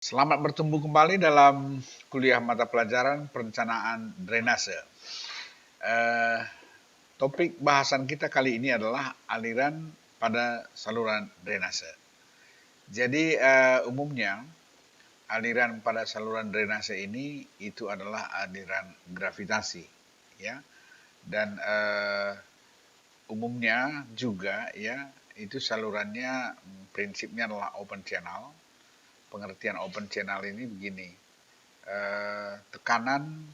Selamat bertemu kembali dalam kuliah mata pelajaran perencanaan drainase. Eh, Topik bahasan kita kali ini adalah aliran pada saluran drainase. Jadi umumnya aliran pada saluran drainase ini itu adalah aliran gravitasi, ya. Dan umumnya juga ya itu salurannya prinsipnya adalah open channel. Pengertian open channel ini begini. Tekanan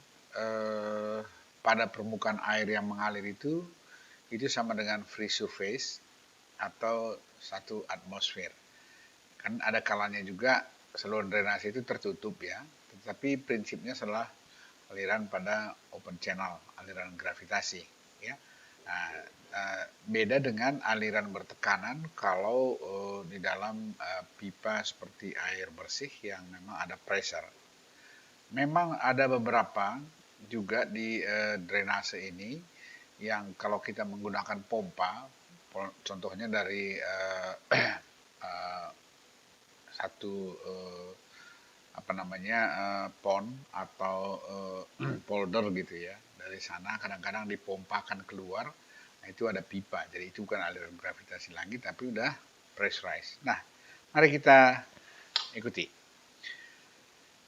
pada permukaan air yang mengalir itu sama dengan free surface atau satu atmosfer. Kan ada kalanya juga saluran drainase itu tertutup ya, tetapi prinsipnya adalah aliran pada open channel, aliran gravitasi ya. Nah, beda dengan aliran bertekanan kalau di dalam pipa seperti air bersih yang memang ada pressure. Memang ada beberapa juga di drainase ini yang kalau kita menggunakan pompa, contohnya dari satu pond atau polder gitu ya. Dari sana kadang-kadang dipompakan keluar, nah itu ada pipa. Jadi itu bukan aliran gravitasi lagi, tapi udah pressurized. Nah, mari kita ikuti.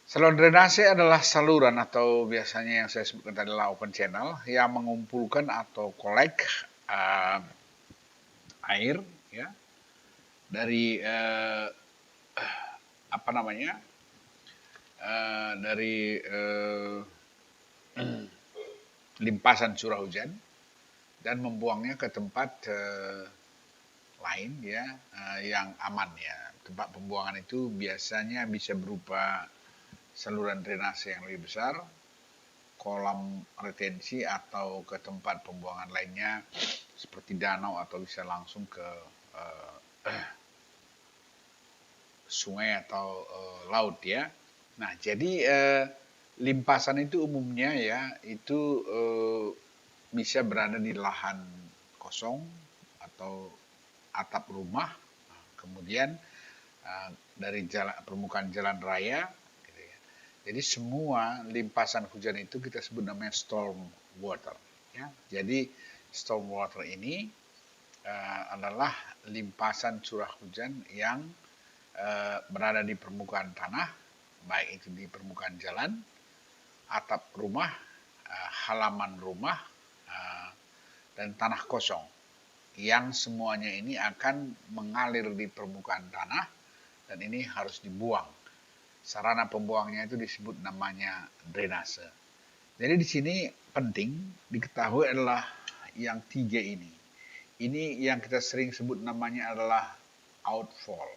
Saluran drainase adalah saluran atau biasanya yang saya sebutkan adalah open channel yang mengumpulkan atau collect air ya dari dari limpasan curah hujan dan membuangnya ke tempat lain ya yang aman ya. Tempat pembuangan itu biasanya bisa berupa saluran drainase yang lebih besar, kolam retensi atau ke tempat pembuangan lainnya seperti danau atau bisa langsung ke sungai atau laut ya. Nah, jadi limpasan itu umumnya ya itu bisa berada di lahan kosong atau atap rumah, kemudian dari permukaan jalan raya gitu ya. Jadi semua limpasan hujan itu kita sebut namanya storm water ya. Jadi storm water ini adalah limpasan curah hujan yang berada di permukaan tanah, baik itu di permukaan jalan, atap rumah, halaman rumah, dan tanah kosong, yang semuanya ini akan mengalir di permukaan tanah dan ini harus dibuang. Sarana pembuangnya itu disebut namanya drainase. Jadi di sini penting diketahui adalah yang tiga ini. Ini yang kita sering sebut namanya adalah outfall.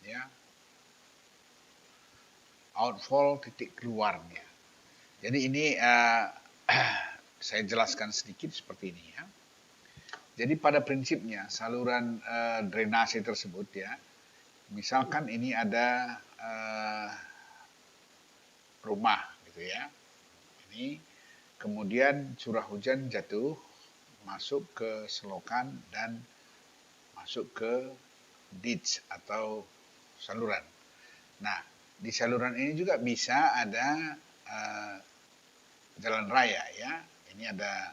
Ya, outfall titik keluarnya. Jadi ini saya jelaskan sedikit seperti ini ya. Jadi pada prinsipnya saluran drainase tersebut ya, misalkan ini ada rumah gitu ya. Ini kemudian curah hujan jatuh masuk ke selokan dan masuk ke ditch atau saluran. Nah, di saluran ini juga bisa ada jalan raya ya. Ini ada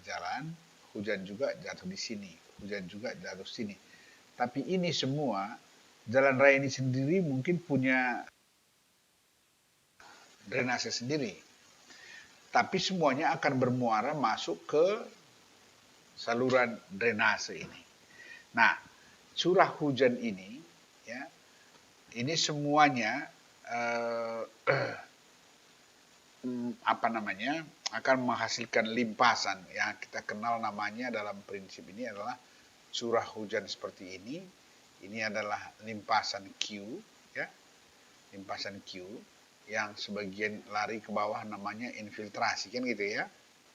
jalan, hujan juga jatuh di sini, hujan juga jatuh sini. Tapi ini semua jalan raya ini sendiri mungkin punya drainase sendiri. Tapi semuanya akan bermuara masuk ke saluran drainase ini. Nah, curah hujan ini ya, ini semuanya akan menghasilkan limpasan yang kita kenal namanya dalam prinsip ini adalah curah hujan seperti ini. Ini adalah limpasan Q ya, limpasan Q yang sebagian lari ke bawah namanya infiltrasi kan gitu ya.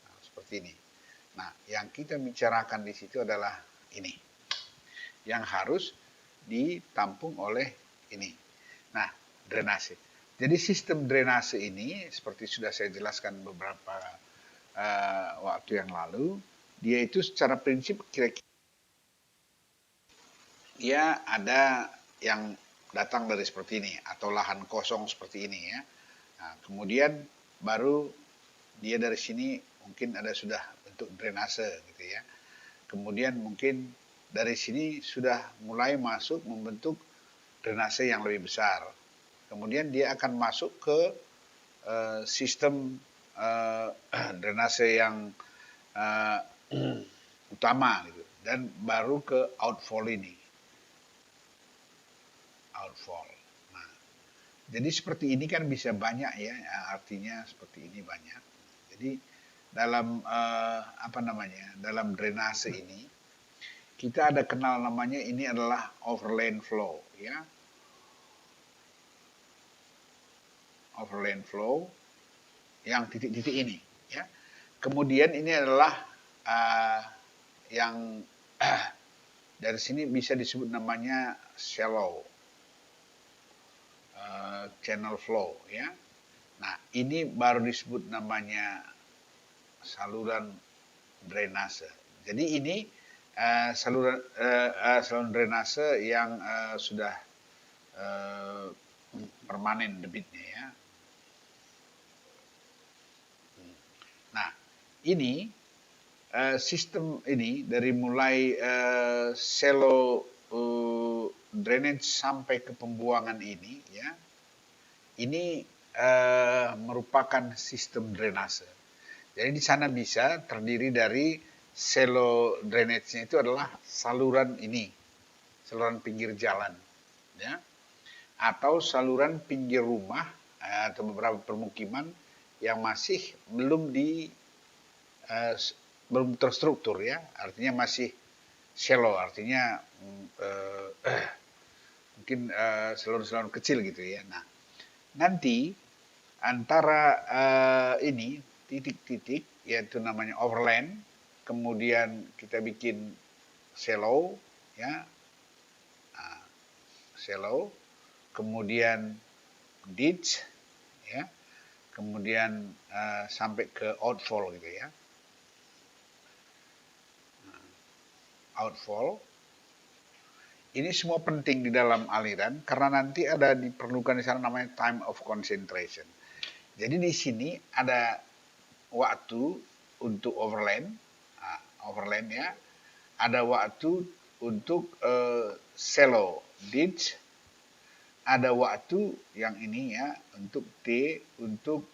Nah, seperti ini. Nah, yang kita bicarakan di situ adalah ini yang harus ditampung oleh ini. Nah, drainase. Jadi sistem drainase ini seperti sudah saya jelaskan beberapa waktu yang lalu, dia itu secara prinsip kira-kira ya ada yang datang dari seperti ini atau lahan kosong seperti ini ya. Nah, kemudian baru dia dari sini mungkin ada sudah bentuk drainase gitu ya. Kemudian mungkin dari sini sudah mulai masuk membentuk drainase yang lebih besar. Kemudian dia akan masuk ke sistem drainase yang utama gitu, dan baru ke outfall ini. Outfall. Nah, jadi seperti ini kan bisa banyak ya, artinya seperti ini banyak. Jadi dalam dalam drainase ini kita ada kenal namanya, ini adalah overland flow ya. Overland flow yang titik-titik ini ya. Kemudian ini adalah yang dari sini bisa disebut namanya shallow channel flow ya. Nah, ini baru disebut namanya saluran drainase. Jadi ini saluran drainase yang sudah permanen debitnya ya. Nah, ini sistem ini dari mulai shallow drainage sampai ke pembuangan ini ya. Ini merupakan sistem drainase. Jadi di sana bisa terdiri dari shallow drainage-nya itu adalah saluran ini, saluran pinggir jalan ya. Atau saluran pinggir rumah atau beberapa permukiman yang masih belum belum terstruktur ya, artinya masih shallow, artinya mungkin saluran-saluran kecil gitu ya. Nah, nanti antara ini titik-titik yaitu namanya overland, kemudian kita bikin shallow ya, shallow, kemudian ditch ya, kemudian sampai ke outfall gitu ya. Outfall ini semua penting di dalam aliran karena nanti ada diperlukan di sana namanya time of concentration. Jadi di sini ada waktu untuk overland ya, ada waktu untuk shallow ditch, ada waktu yang ini ya untuk T untuk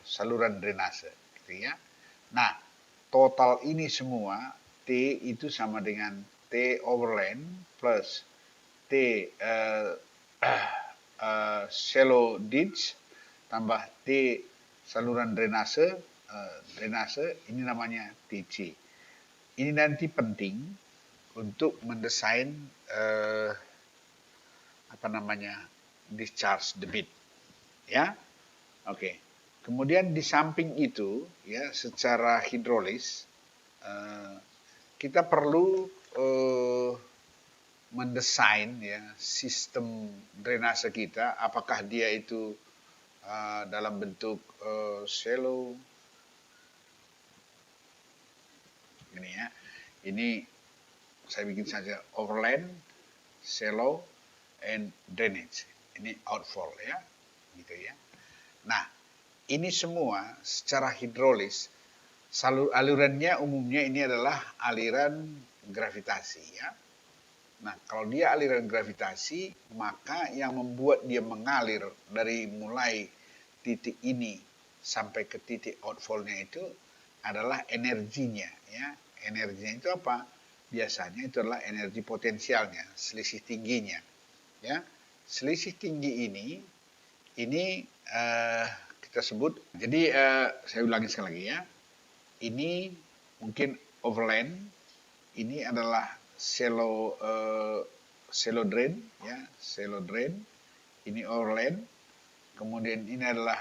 saluran drainase gitu ya. Nah, total ini semua T itu sama dengan T overland plus T shallow ditch tambah T saluran drainase, ini namanya TC. Ini nanti penting untuk mendesain discharge debit ya. Oke. Kemudian di samping itu ya, secara hidrolis kita perlu mendesain ya sistem drainase kita, apakah dia itu dalam bentuk shallow ini ya. Ini saya bikin saja overland, shallow, and drainage. Ini outfall ya, gitu ya. Nah, ini semua secara hidrolis alirannya umumnya ini adalah aliran gravitasi ya. Nah, kalau dia aliran gravitasi, maka yang membuat dia mengalir dari mulai titik ini sampai ke titik outfallnya itu adalah energinya ya. Energinya itu apa? Biasanya itu adalah energi potensialnya, selisih tingginya ya. Selisih tinggi ini kita sebut, jadi saya ulangi sekali lagi ya. Ini mungkin overland, ini adalah shallow drain ya, shallow drain. Ini overland, kemudian ini adalah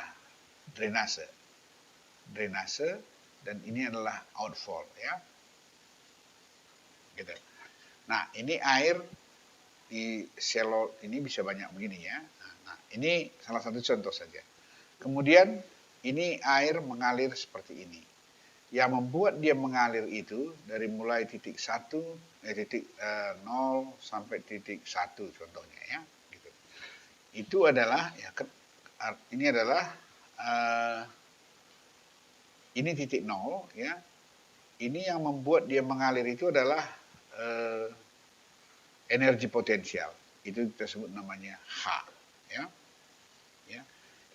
drainase, dan ini adalah outfall ya. Gitu. Nah, ini air di shallow ini bisa banyak begini ya. Nah, ini salah satu contoh saja. Kemudian ini air mengalir seperti ini. Yang membuat dia mengalir itu dari mulai titik 0 sampai titik 1 contohnya ya. Gitu. itu adalah ya ini adalah ini titik nol ya. Ini yang membuat dia mengalir itu adalah energi potensial. Itu kita sebut namanya H ya. Ya.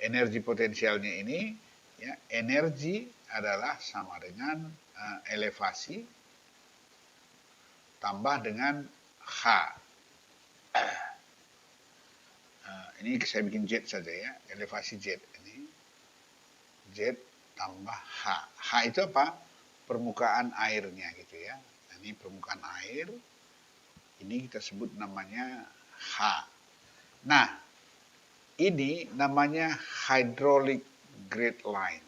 Energi potensialnya ini ya, energi adalah sama dengan elevasi tambah dengan H. Ini saya bikin Z saja ya, elevasi Z ini. Z tambah H. H itu apa? Permukaan airnya gitu ya. Ini permukaan air. Ini kita sebut namanya H. Nah, ini namanya hydraulic grade line.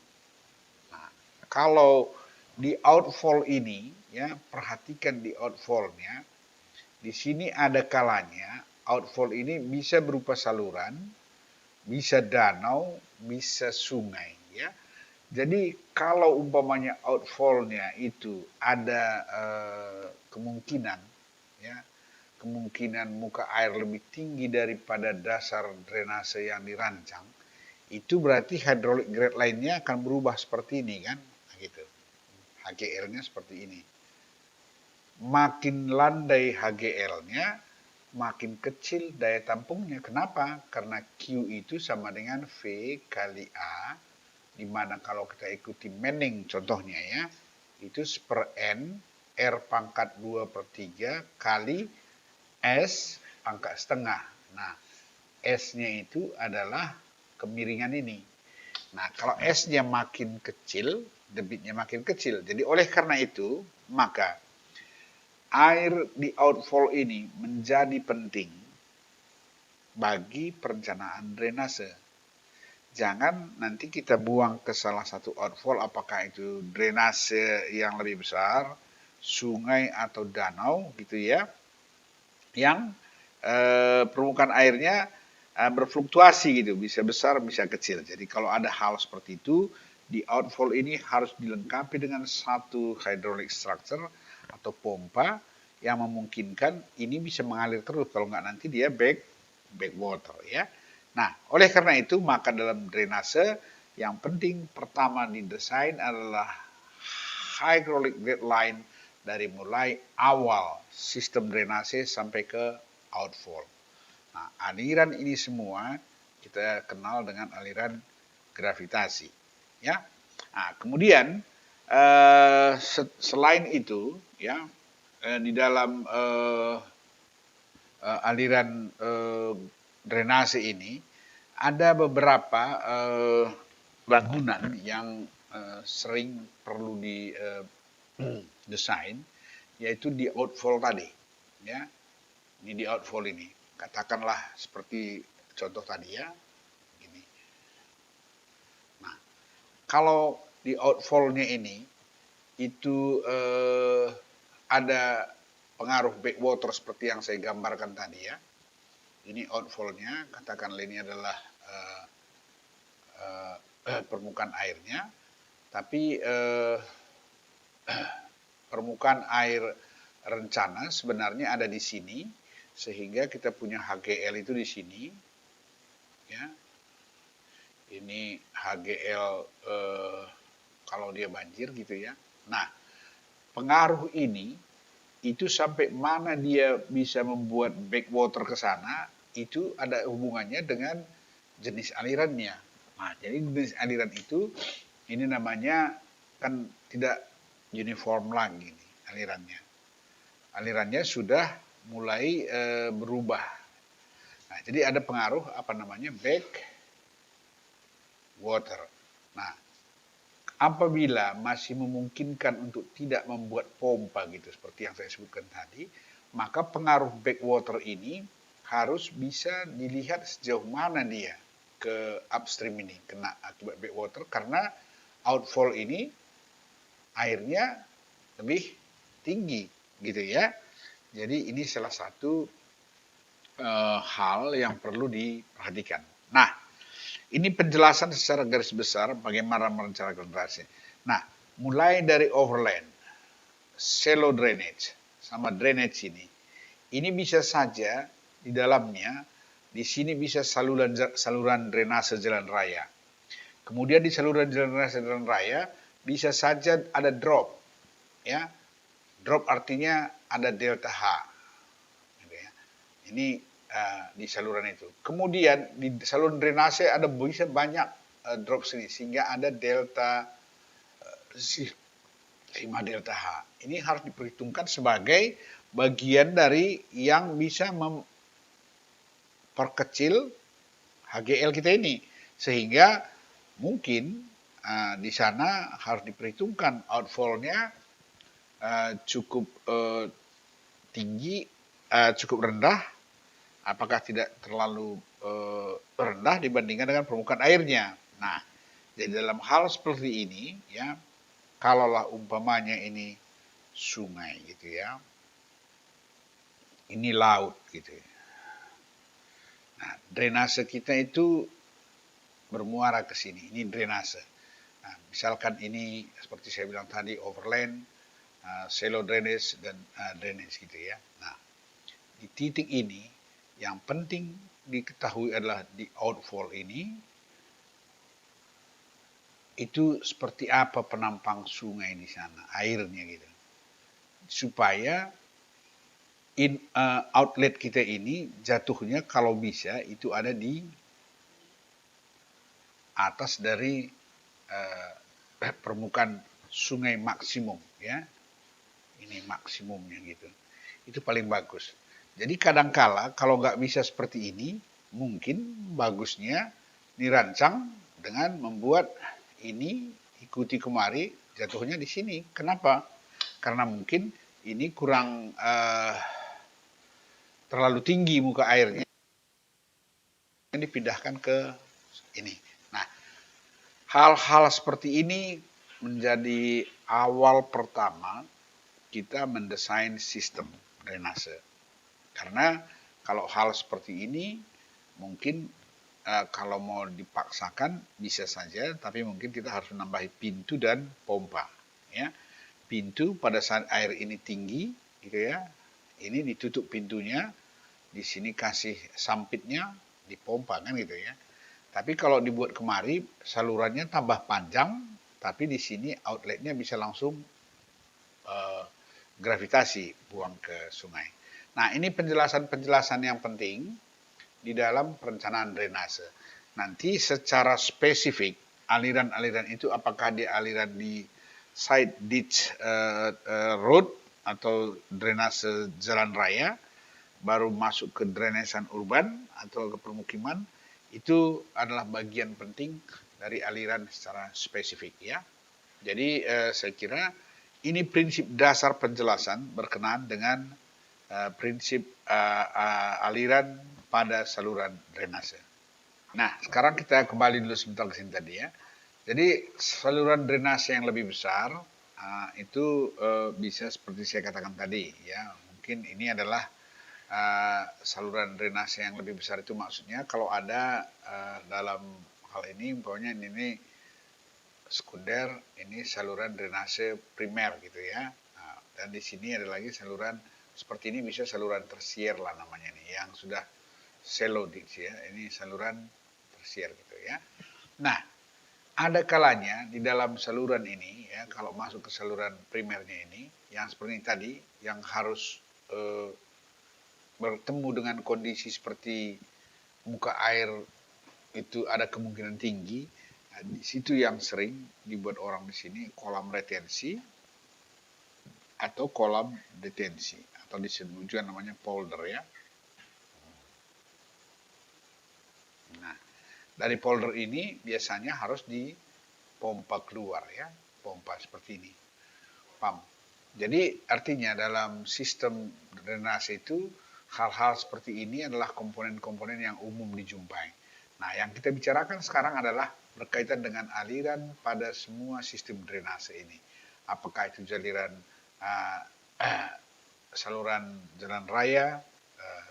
Nah, kalau di outfall ini ya, perhatikan di outfallnya. Di sini ada kalanya outfall ini bisa berupa saluran, bisa danau, bisa sungai ya. Jadi kalau umpamanya outfallnya itu ada kemungkinan ya, kemungkinan muka air lebih tinggi daripada dasar drainase yang dirancang, itu berarti hydraulic grade line-nya akan berubah seperti ini kan, gitu. HGL-nya seperti ini. Makin landai HGL-nya, makin kecil daya tampungnya. Kenapa? Karena Q itu sama dengan V kali A, di mana kalau kita ikuti Manning contohnya ya, itu per N, R pangkat 2/3 kali S pangkat setengah. Nah, S-nya itu adalah kemiringan ini. Nah, kalau S-nya makin kecil, debitnya makin kecil. Jadi oleh karena itu, maka air di outfall ini menjadi penting bagi perencanaan drainase. Jangan nanti kita buang ke salah satu outfall, apakah itu drainase yang lebih besar, sungai atau danau gitu ya, yang permukaan airnya berfluktuasi gitu, bisa besar bisa kecil. Jadi kalau ada hal seperti itu, di outfall ini harus dilengkapi dengan satu hydraulic structure atau pompa yang memungkinkan ini bisa mengalir terus, kalau nggak nanti dia backwater ya. Nah, oleh karena itu maka dalam drainase yang penting pertama didesain adalah hydraulic grade line dari mulai awal sistem drainase sampai ke outfall. Nah, aliran ini semua kita kenal dengan aliran gravitasi ya. Nah, kemudian selain itu ya, di dalam aliran drainase ini ada beberapa bangunan yang sering perlu didesain, yaitu di outfall tadi ya. Ini di outfall ini, katakanlah seperti contoh tadi ya, gini. Nah, kalau di outfallnya ini itu ada pengaruh backwater seperti yang saya gambarkan tadi ya. Ini outfallnya, katakanlah ini adalah permukaan airnya, tapi permukaan air rencana sebenarnya ada di sini, sehingga kita punya HGL itu di sini ya. Ini HGL kalau dia banjir gitu ya. Nah, pengaruh ini itu sampai mana dia bisa membuat backwater ke sana, itu ada hubungannya dengan jenis alirannya. Nah, jadi jenis aliran itu ini namanya kan tidak uniform lagi nih alirannya. Alirannya sudah mulai berubah. Nah, jadi ada pengaruh apa namanya backwater. Nah, apabila masih memungkinkan untuk tidak membuat pompa gitu seperti yang saya sebutkan tadi, maka pengaruh backwater ini harus bisa dilihat sejauh mana dia ke upstream ini kena akibat backwater, karena outfall ini airnya lebih tinggi gitu ya. Jadi ini salah satu hal yang perlu diperhatikan. Nah, ini penjelasan secara garis besar bagaimana merencanakan drainase. Nah, mulai dari overland, shallow drainage, sama drainage ini bisa saja di dalamnya Di sini bisa saluran drainase jalan raya. Kemudian di saluran drainase jalan raya bisa saja ada drop, ya. Drop artinya ada delta H. Gitu ya. Ini di saluran itu. Kemudian di saluran drainase ada bisa banyak drop sini sehingga ada delta sigma delta H. Ini harus diperhitungkan sebagai bagian dari yang bisa memperkecil HGL kita ini, sehingga mungkin di sana harus diperhitungkan outfall-nya cukup tinggi, cukup rendah, apakah tidak terlalu rendah dibandingkan dengan permukaan airnya. Nah, jadi dalam hal seperti ini, ya, kalaulah umpamanya ini sungai gitu ya, ini laut gitu ya. Nah, drainase kita itu bermuara ke sini, ini drainase. Nah, misalkan ini seperti saya bilang tadi overland, shallow drainage dan drainage gitu ya. Nah, di titik ini yang penting diketahui adalah di outfall ini itu seperti apa penampang sungai di sana, airnya gitu. Supaya outlet kita ini jatuhnya kalau bisa itu ada di atas dari permukaan sungai maksimum ya. Ini maksimumnya gitu. Itu paling bagus. Jadi kadangkala kalau nggak bisa seperti ini, mungkin bagusnya dirancang dengan membuat ini ikuti kemari, jatuhnya di sini. Kenapa? Karena mungkin ini kurang terlalu tinggi muka airnya, dipindahkan ke ini. Nah, hal-hal seperti ini menjadi awal pertama kita mendesain sistem drainase. Karena kalau hal seperti ini mungkin kalau mau dipaksakan bisa saja, tapi mungkin kita harus menambahi pintu dan pompa. Ya, pintu pada saat air ini tinggi, gitu ya, ini ditutup pintunya, di sini kasih sampitnya, dipompa kan gitu ya. Tapi kalau dibuat kemari, salurannya tambah panjang, tapi di sini outletnya bisa langsung gravitasi buang ke sungai. Nah, ini penjelasan-penjelasan yang penting di dalam perencanaan drainase. Nanti secara spesifik aliran-aliran itu apakah dia aliran di side ditch road atau drainase jalan raya, baru masuk ke drainasan urban atau ke permukiman, itu adalah bagian penting dari aliran secara spesifik ya. Jadi saya kira ini prinsip dasar penjelasan berkenaan dengan prinsip aliran pada saluran drainase. Nah, sekarang kita kembali dulu sebentar ke sini tadi ya. Jadi saluran drainase yang lebih besar itu bisa seperti saya katakan tadi ya. Mungkin ini adalah saluran drainase yang lebih besar, itu maksudnya kalau ada dalam hal ini umpamanya ini sekunder, ini saluran drainase primer gitu ya. Nah, dan di sini ada lagi saluran seperti ini, bisa saluran tersier lah namanya nih, yang sudah shallow ditch ya. Ini saluran tersier gitu ya. Nah, ada kalanya di dalam saluran ini ya, kalau masuk ke saluran primernya ini, yang seperti ini tadi, yang harus bertemu dengan kondisi seperti muka air itu ada kemungkinan tinggi. Nah, di situ yang sering dibuat orang di sini kolam retensi atau kolam detensi, atau disebut juga namanya polder ya. Nah, dari polder ini biasanya harus dipompa keluar ya, pompa seperti ini, pump. Jadi artinya dalam sistem drainase itu hal-hal seperti ini adalah komponen-komponen yang umum dijumpai. Nah, yang kita bicarakan sekarang adalah berkaitan dengan aliran pada semua sistem drainase ini. Apakah itu saluran jalan raya,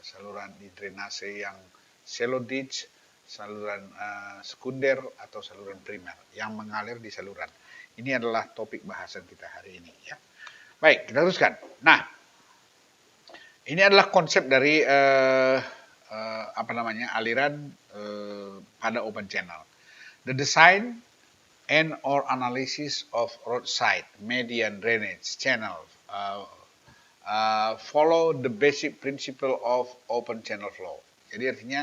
saluran di drainase yang shallow ditch, saluran sekunder atau saluran primer yang mengalir di saluran. Ini adalah topik bahasan kita hari ini ya. Baik, kita teruskan. Nah, ini adalah konsep dari aliran pada open channel. The design and or analysis of roadside, median drainage channel follow the basic principle of open channel flow. Jadi artinya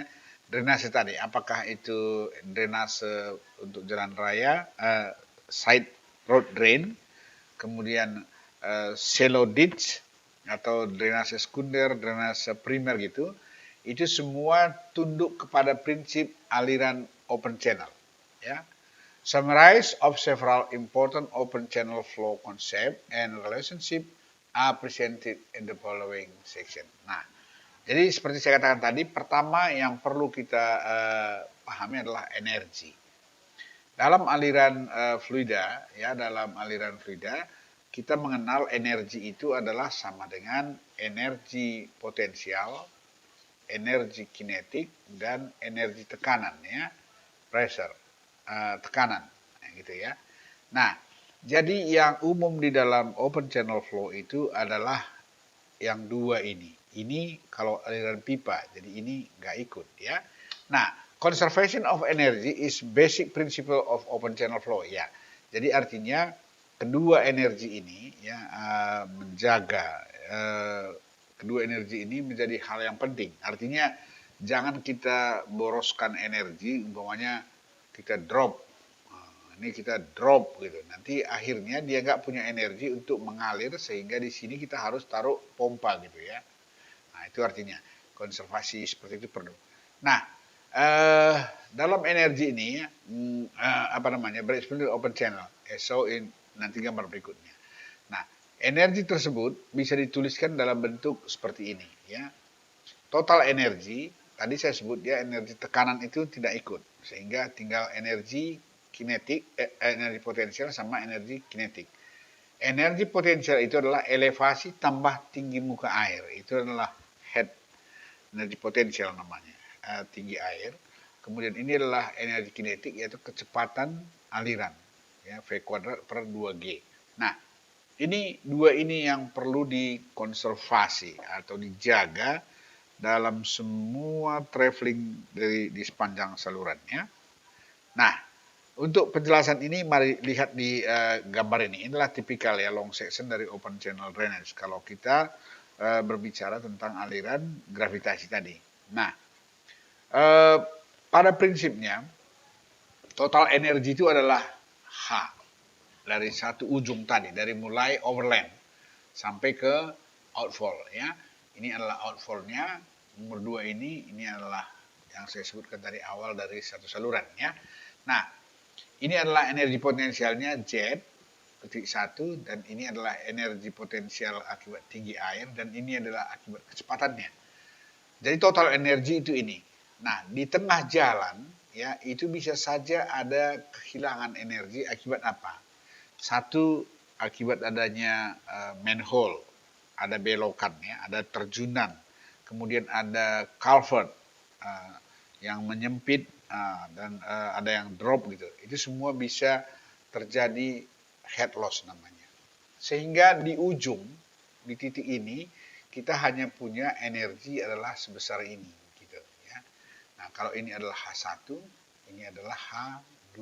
drainase tadi, apakah itu drainase untuk jalan raya, side road drain, kemudian shallow ditch atau drainase sekunder, drainase primer gitu, itu semua tunduk kepada prinsip aliran open channel. Ya, summarize of several important open channel flow concept and relationship are presented in the following section. Nah, jadi seperti saya katakan tadi, pertama yang perlu kita pahami adalah energi. Dalam aliran fluida, ya, dalam aliran fluida, kita mengenal energi itu adalah sama dengan energi potensial, energi kinetik, dan energi tekanan, ya, pressure, tekanan, gitu ya. Nah, jadi yang umum di dalam open channel flow itu adalah yang dua ini. Ini kalau aliran pipa, jadi ini nggak ikut, ya. Nah, conservation of energy is basic principle of open channel flow, ya. Jadi artinya kedua energi ini, ya, menjaga kedua energi ini menjadi hal yang penting. Artinya jangan kita boroskan energi, umpamanya kita drop, ini kita drop gitu. Nanti akhirnya dia nggak punya energi untuk mengalir, sehingga di sini kita harus taruh pompa gitu ya. Nah, itu artinya konservasi seperti itu perlu. Nah, dalam energi ini berekspresi open channel. So nanti gambar berikutnya. Nah, energi tersebut bisa dituliskan dalam bentuk seperti ini, ya. Total energi tadi saya sebut ya, energi tekanan itu tidak ikut, sehingga tinggal energi kinetik, energi potensial sama energi kinetik. Energi potensial itu adalah elevasi tambah tinggi muka air, itu adalah head, energi potensial namanya, tinggi air. Kemudian ini adalah energi kinetik, yaitu kecepatan aliran, ya, V kuadrat per 2G. Nah, ini dua ini yang perlu dikonservasi atau dijaga dalam semua traveling di sepanjang salurannya. Nah, untuk penjelasan ini mari lihat di gambar ini. Inilah tipikal, ya, long section dari open channel drainage kalau kita berbicara tentang aliran gravitasi tadi. Nah, pada prinsipnya total energi itu adalah H dari satu ujung tadi, dari mulai overland sampai ke outfall, ya. Ini adalah outfallnya. Nomor 2 ini adalah yang saya sebutkan tadi awal dari satu saluran, ya. Nah, ini adalah energi potensialnya Z, titik 1, dan ini adalah energi potensial akibat tinggi air, dan ini adalah akibat kecepatannya. Jadi total energi itu ini. Nah, di tengah jalan, ya, itu bisa saja ada kehilangan energi akibat apa? Satu, akibat adanya manhole, ada belokan, ya, ada terjunan, kemudian ada culvert yang menyempit, dan ada yang drop gitu. Itu semua bisa terjadi head loss namanya. Sehingga di ujung, di titik ini, kita hanya punya energi adalah sebesar ini gitu, ya. Nah, kalau ini adalah H1, ini adalah H2.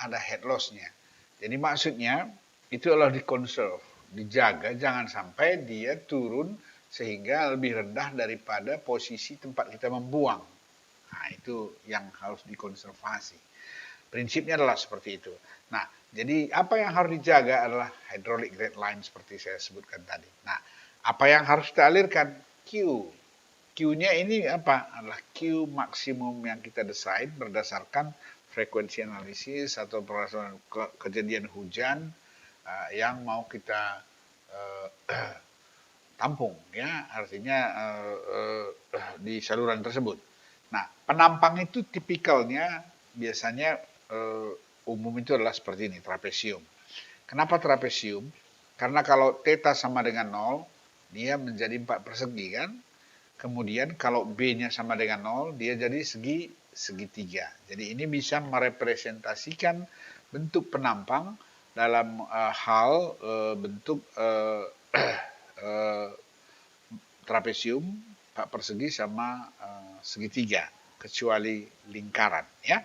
Ada head loss-nya. Jadi maksudnya itu adalah dikonserv, dijaga jangan sampai dia turun sehingga lebih rendah daripada posisi tempat kita membuang. Nah, itu yang harus dikonservasi. Prinsipnya adalah seperti itu. Nah, jadi apa yang harus dijaga adalah hydraulic red line seperti saya sebutkan tadi. Nah, apa yang harus kita alirkan? Q. Q-nya ini apa? Adalah Q maksimum yang kita desain berdasarkan frekuensi analisis atau berdasarkan kejadian hujan yang mau kita tampung, ya, artinya di saluran tersebut. Nah, penampang itu tipikalnya biasanya umum itu adalah seperti ini, trapesium. Kenapa trapesium? Karena kalau theta sama dengan 0, dia menjadi 4 persegi, kan? Kemudian kalau B-nya sama dengan 0, dia jadi segitiga. Jadi ini bisa merepresentasikan bentuk penampang dalam bentuk trapesium Pak persegi sama segitiga, kecuali lingkaran, ya.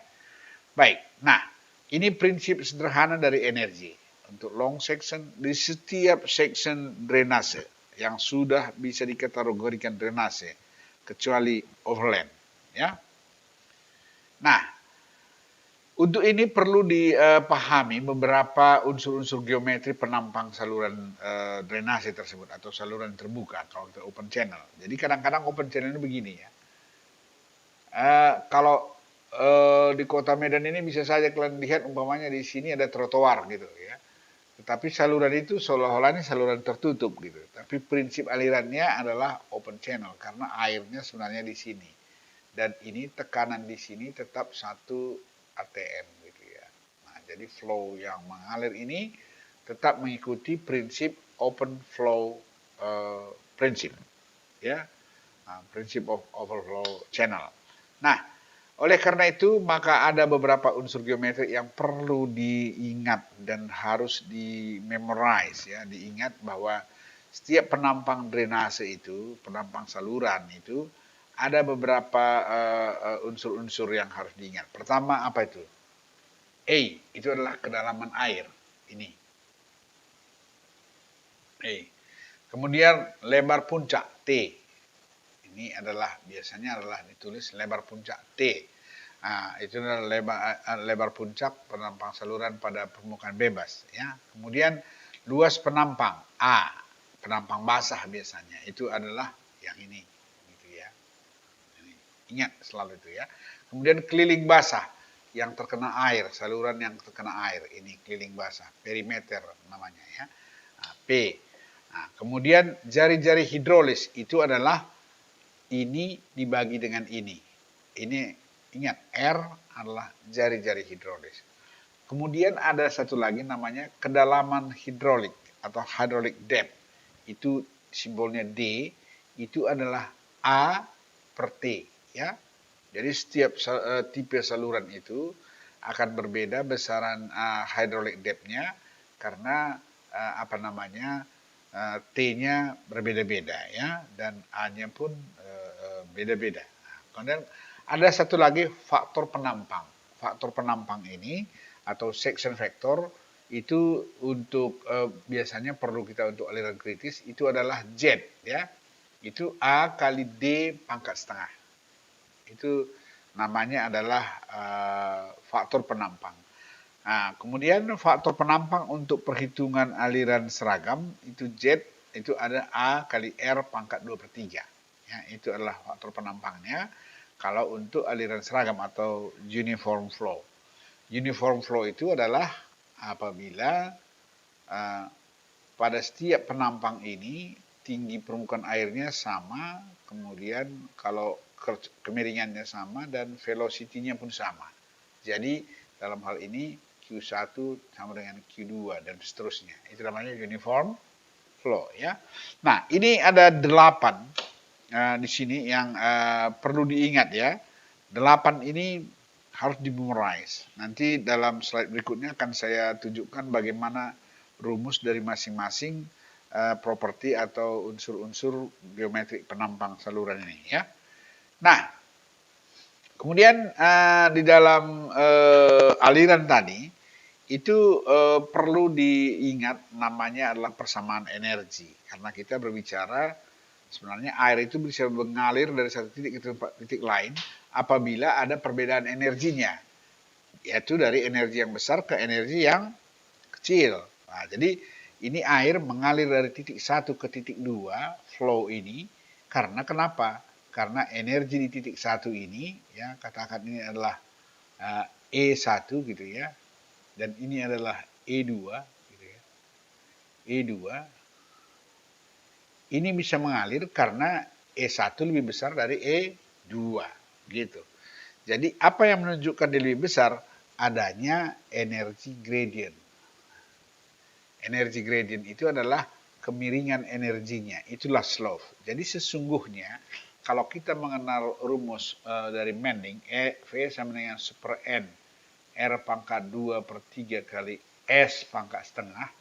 Baik, nah ini prinsip sederhana dari energi. Untuk long section, di setiap section drainase yang sudah bisa dikategorikan drainase, kecuali overland, ya. Nah, untuk ini perlu dipahami beberapa unsur-unsur geometri penampang saluran drainase tersebut atau saluran terbuka kalau kita open channel. Jadi kadang-kadang open channel ini begini ya. Kalau di kota Medan ini bisa saja kalian lihat umpamanya di sini ada trotoar gitu ya. Tetapi saluran itu seolah-olah ini saluran tertutup gitu. Tapi prinsip alirannya adalah open channel karena airnya sebenarnya di sini. Dan ini tekanan di sini tetap 1 atm gitu ya. Nah, jadi flow yang mengalir ini tetap mengikuti prinsip open flow prinsip ya. Nah, prinsip of overflow channel. Nah, oleh karena itu maka ada beberapa unsur geometri yang perlu diingat dan harus di-memorize ya, diingat bahwa setiap penampang drainase itu, penampang saluran itu ada beberapa unsur-unsur yang harus diingat. Pertama apa itu? A, itu adalah kedalaman air. Ini. A. Kemudian lebar puncak T. Ini adalah biasanya adalah ditulis lebar puncak T. Nah, itu adalah lebar puncak penampang saluran pada permukaan bebas. Ya. Kemudian luas penampang A, penampang basah biasanya itu adalah yang ini, gitu ya. Ini. Ingat selalu itu ya. Kemudian keliling basah yang terkena air, saluran yang terkena air, ini keliling basah, perimeter namanya ya. Nah, P. Nah, kemudian jari-jari hidrolis itu adalah ini dibagi dengan ini. Ini ingat, R adalah jari-jari hidrolis. Kemudian ada satu lagi namanya kedalaman hidrolik atau hydraulic depth. Itu simbolnya D, itu adalah A per T. Ya. Jadi setiap tipe saluran itu akan berbeda besaran hydraulic depth-nya karena T-nya berbeda-beda ya, dan A-nya pun beda-beda. Kemudian ada satu lagi faktor penampang. Faktor penampang ini atau section factor itu untuk biasanya perlu kita untuk aliran kritis itu adalah Z ya. Itu A kali D pangkat setengah. Itu namanya adalah faktor penampang. Nah, kemudian faktor penampang untuk perhitungan aliran seragam itu Z itu ada A kali R pangkat 2/3. Ya, itu adalah faktor penampangnya kalau untuk aliran seragam atau uniform flow. Uniform flow itu adalah apabila pada setiap penampang ini tinggi permukaan airnya sama, kemudian kalau kemiringannya sama dan velocity-nya pun sama. Jadi dalam hal ini Q1 sama dengan Q2 dan seterusnya. Itu namanya uniform flow ya. Nah, ini ada 8 di sini yang perlu diingat ya. 8 ini harus di-memorize. Nanti dalam slide berikutnya akan saya tunjukkan bagaimana rumus dari masing-masing properti atau unsur-unsur geometrik penampang saluran ini ya. Nah, kemudian di dalam aliran tadi itu perlu diingat namanya adalah persamaan energi. Karena kita berbicara sebenarnya air itu bisa mengalir dari satu titik ke titik lain apabila ada perbedaan energinya. Yaitu dari energi yang besar ke energi yang kecil. Nah, jadi ini air mengalir dari titik 1 ke titik 2 flow ini karena kenapa? Karena energi di titik 1 ini ya, katakan ini adalah E1 gitu ya. Dan ini adalah E2 gitu ya. E2 ini bisa mengalir karena E1 lebih besar dari E2 gitu. Jadi apa yang menunjukkan dia lebih besar? Adanya energi gradient. Energi gradient itu adalah kemiringan energinya, itulah slope. Jadi sesungguhnya kalau kita mengenal rumus dari Mending, V sama dengan super N R pangkat 2/3 kali S pangkat setengah,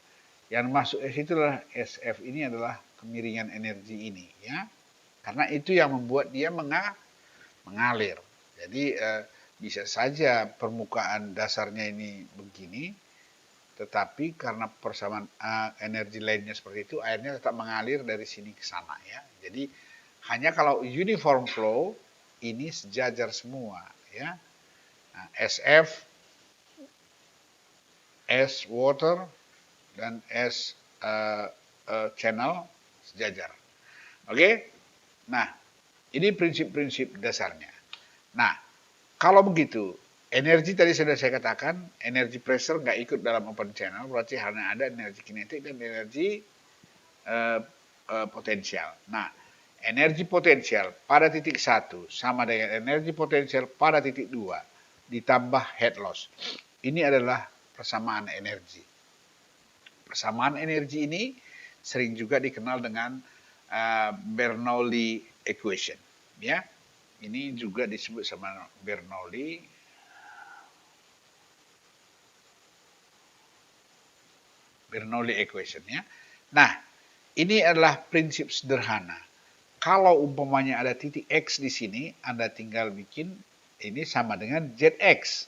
yang masuk S itu adalah SF ini adalah kemiringan energi ini ya. Karena itu yang membuat dia mengalir. Jadi bisa saja permukaan dasarnya ini begini, tetapi karena persamaan energi lainnya seperti itu, airnya tetap mengalir dari sini ke sana ya. Jadi hanya kalau uniform flow ini sejajar semua ya. Nah, SF, S water dan S channel sejajar. Oke? Nah, ini prinsip-prinsip dasarnya. Nah, kalau begitu, energi tadi sudah saya katakan, energi pressure nggak ikut dalam open channel, berarti hanya ada energi kinetik dan energi potensial. Nah, energi potensial pada titik 1 sama dengan energi potensial pada titik 2 ditambah head loss. Ini adalah persamaan energi. Persamaan energi ini sering juga dikenal dengan Bernoulli equation, ya. Ini juga disebut sama Bernoulli equation ya. Nah, ini adalah prinsip sederhana. Kalau umpamanya ada titik X di sini, Anda tinggal bikin ini sama dengan ZX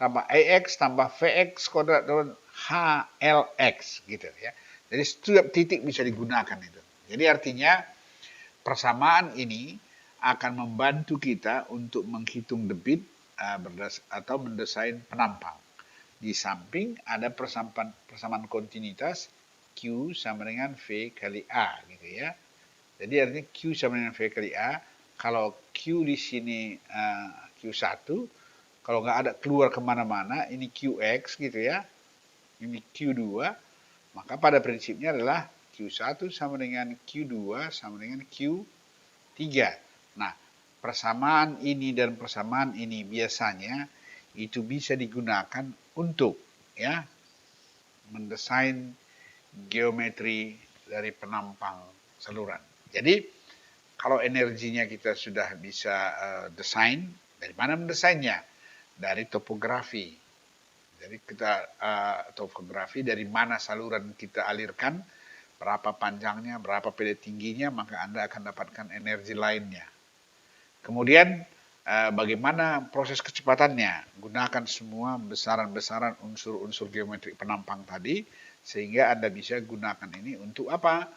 tambah AX tambah VX kuadrat turun HLX gitu ya. Jadi setiap titik bisa digunakan itu. Jadi artinya persamaan ini akan membantu kita untuk menghitung debit atau mendesain penampang. Di samping ada persamaan kontinuitas Q sama dengan V kali A gitu ya. Jadi artinya Q sama dengan V kali A. Kalau Q di sini Q1, kalau nggak ada keluar kemana-mana, ini QX gitu ya. Ini Q2, maka pada prinsipnya adalah Q1 sama dengan Q2 sama dengan Q3. Nah, persamaan ini dan persamaan ini biasanya itu bisa digunakan untuk ya mendesain geometri dari penampang saluran. Jadi kalau energinya kita sudah bisa desain, dari mana mendesainnya? Dari topografi. Jadi kita topografi dari mana saluran kita alirkan, berapa panjangnya, berapa pd tingginya, maka Anda akan dapatkan energi lainnya. Kemudian bagaimana proses kecepatannya? Gunakan semua besaran-besaran unsur-unsur geometri penampang tadi, sehingga Anda bisa gunakan ini untuk apa?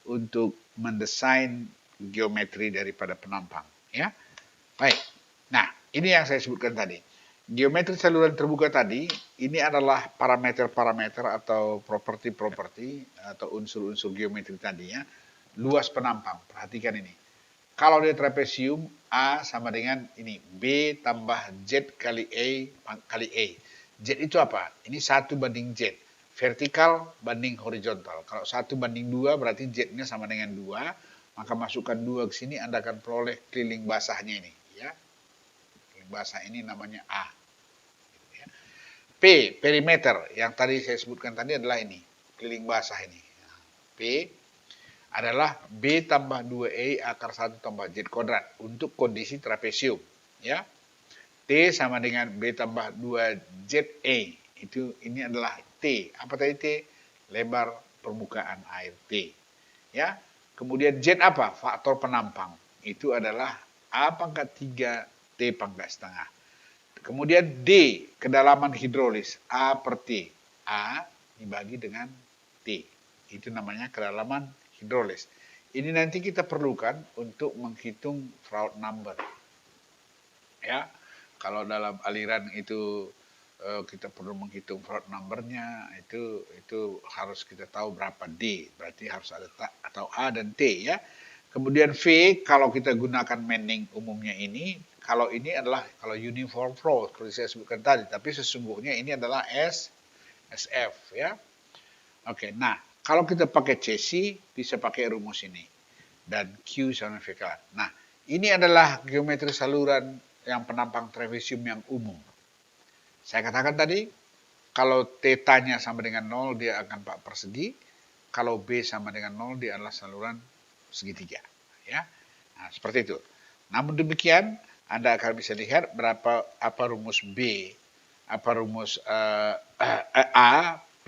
Untuk mendesain geometri daripada penampang. Ya, baik. Nah, ini yang saya sebutkan tadi. Geometri saluran terbuka tadi, ini adalah parameter-parameter atau properti-properti atau unsur-unsur geometri tadinya. Luas penampang, perhatikan ini. Kalau dia trapesium, A sama dengan ini, B tambah Z kali A. Z itu apa? Ini 1 banding Z. Vertikal banding horizontal. Kalau 1 banding 2 berarti Z-nya sama dengan 2. Maka masukkan 2 ke sini, Anda akan peroleh keliling basahnya ini. Ya. Keliling basah ini namanya A. P, perimeter. Yang tadi saya sebutkan tadi adalah ini. Keliling basah ini. P adalah B tambah 2E akar 1 tambah Z kuadrat untuk kondisi trapesium. Ya. T sama dengan B tambah 2ZE. Ini adalah T. Apa tadi T? Lebar permukaan air T. Ya. Kemudian Z apa? Faktor penampang. Itu adalah A pangkat 3 T pangkat setengah. Kemudian D, kedalaman hidrolis, A per T. A dibagi dengan T. Itu namanya kedalaman hidrolis. Ini nanti kita perlukan untuk menghitung Froude number. Ya, kalau dalam aliran itu kita perlu menghitung Froude numbernya, itu harus kita tahu berapa D. Berarti harus ada atau A dan T ya. Kemudian V, kalau kita gunakan Manning umumnya ini, kalau ini adalah kalau uniform flow, seperti saya sebutkan tadi, tapi sesungguhnya ini adalah SF ya. Oke, nah kalau kita pakai CC bisa pakai rumus ini dan Q sama V. Nah, ini adalah geometri saluran yang penampang trapesium yang umum. Saya katakan tadi, kalau θ-nya sama dengan 0 dia akan 4 persegi, kalau B sama dengan 0 dia adalah saluran segitiga ya. Nah, seperti itu. Namun demikian Anda akan bisa lihat apa rumus B, apa rumus A, P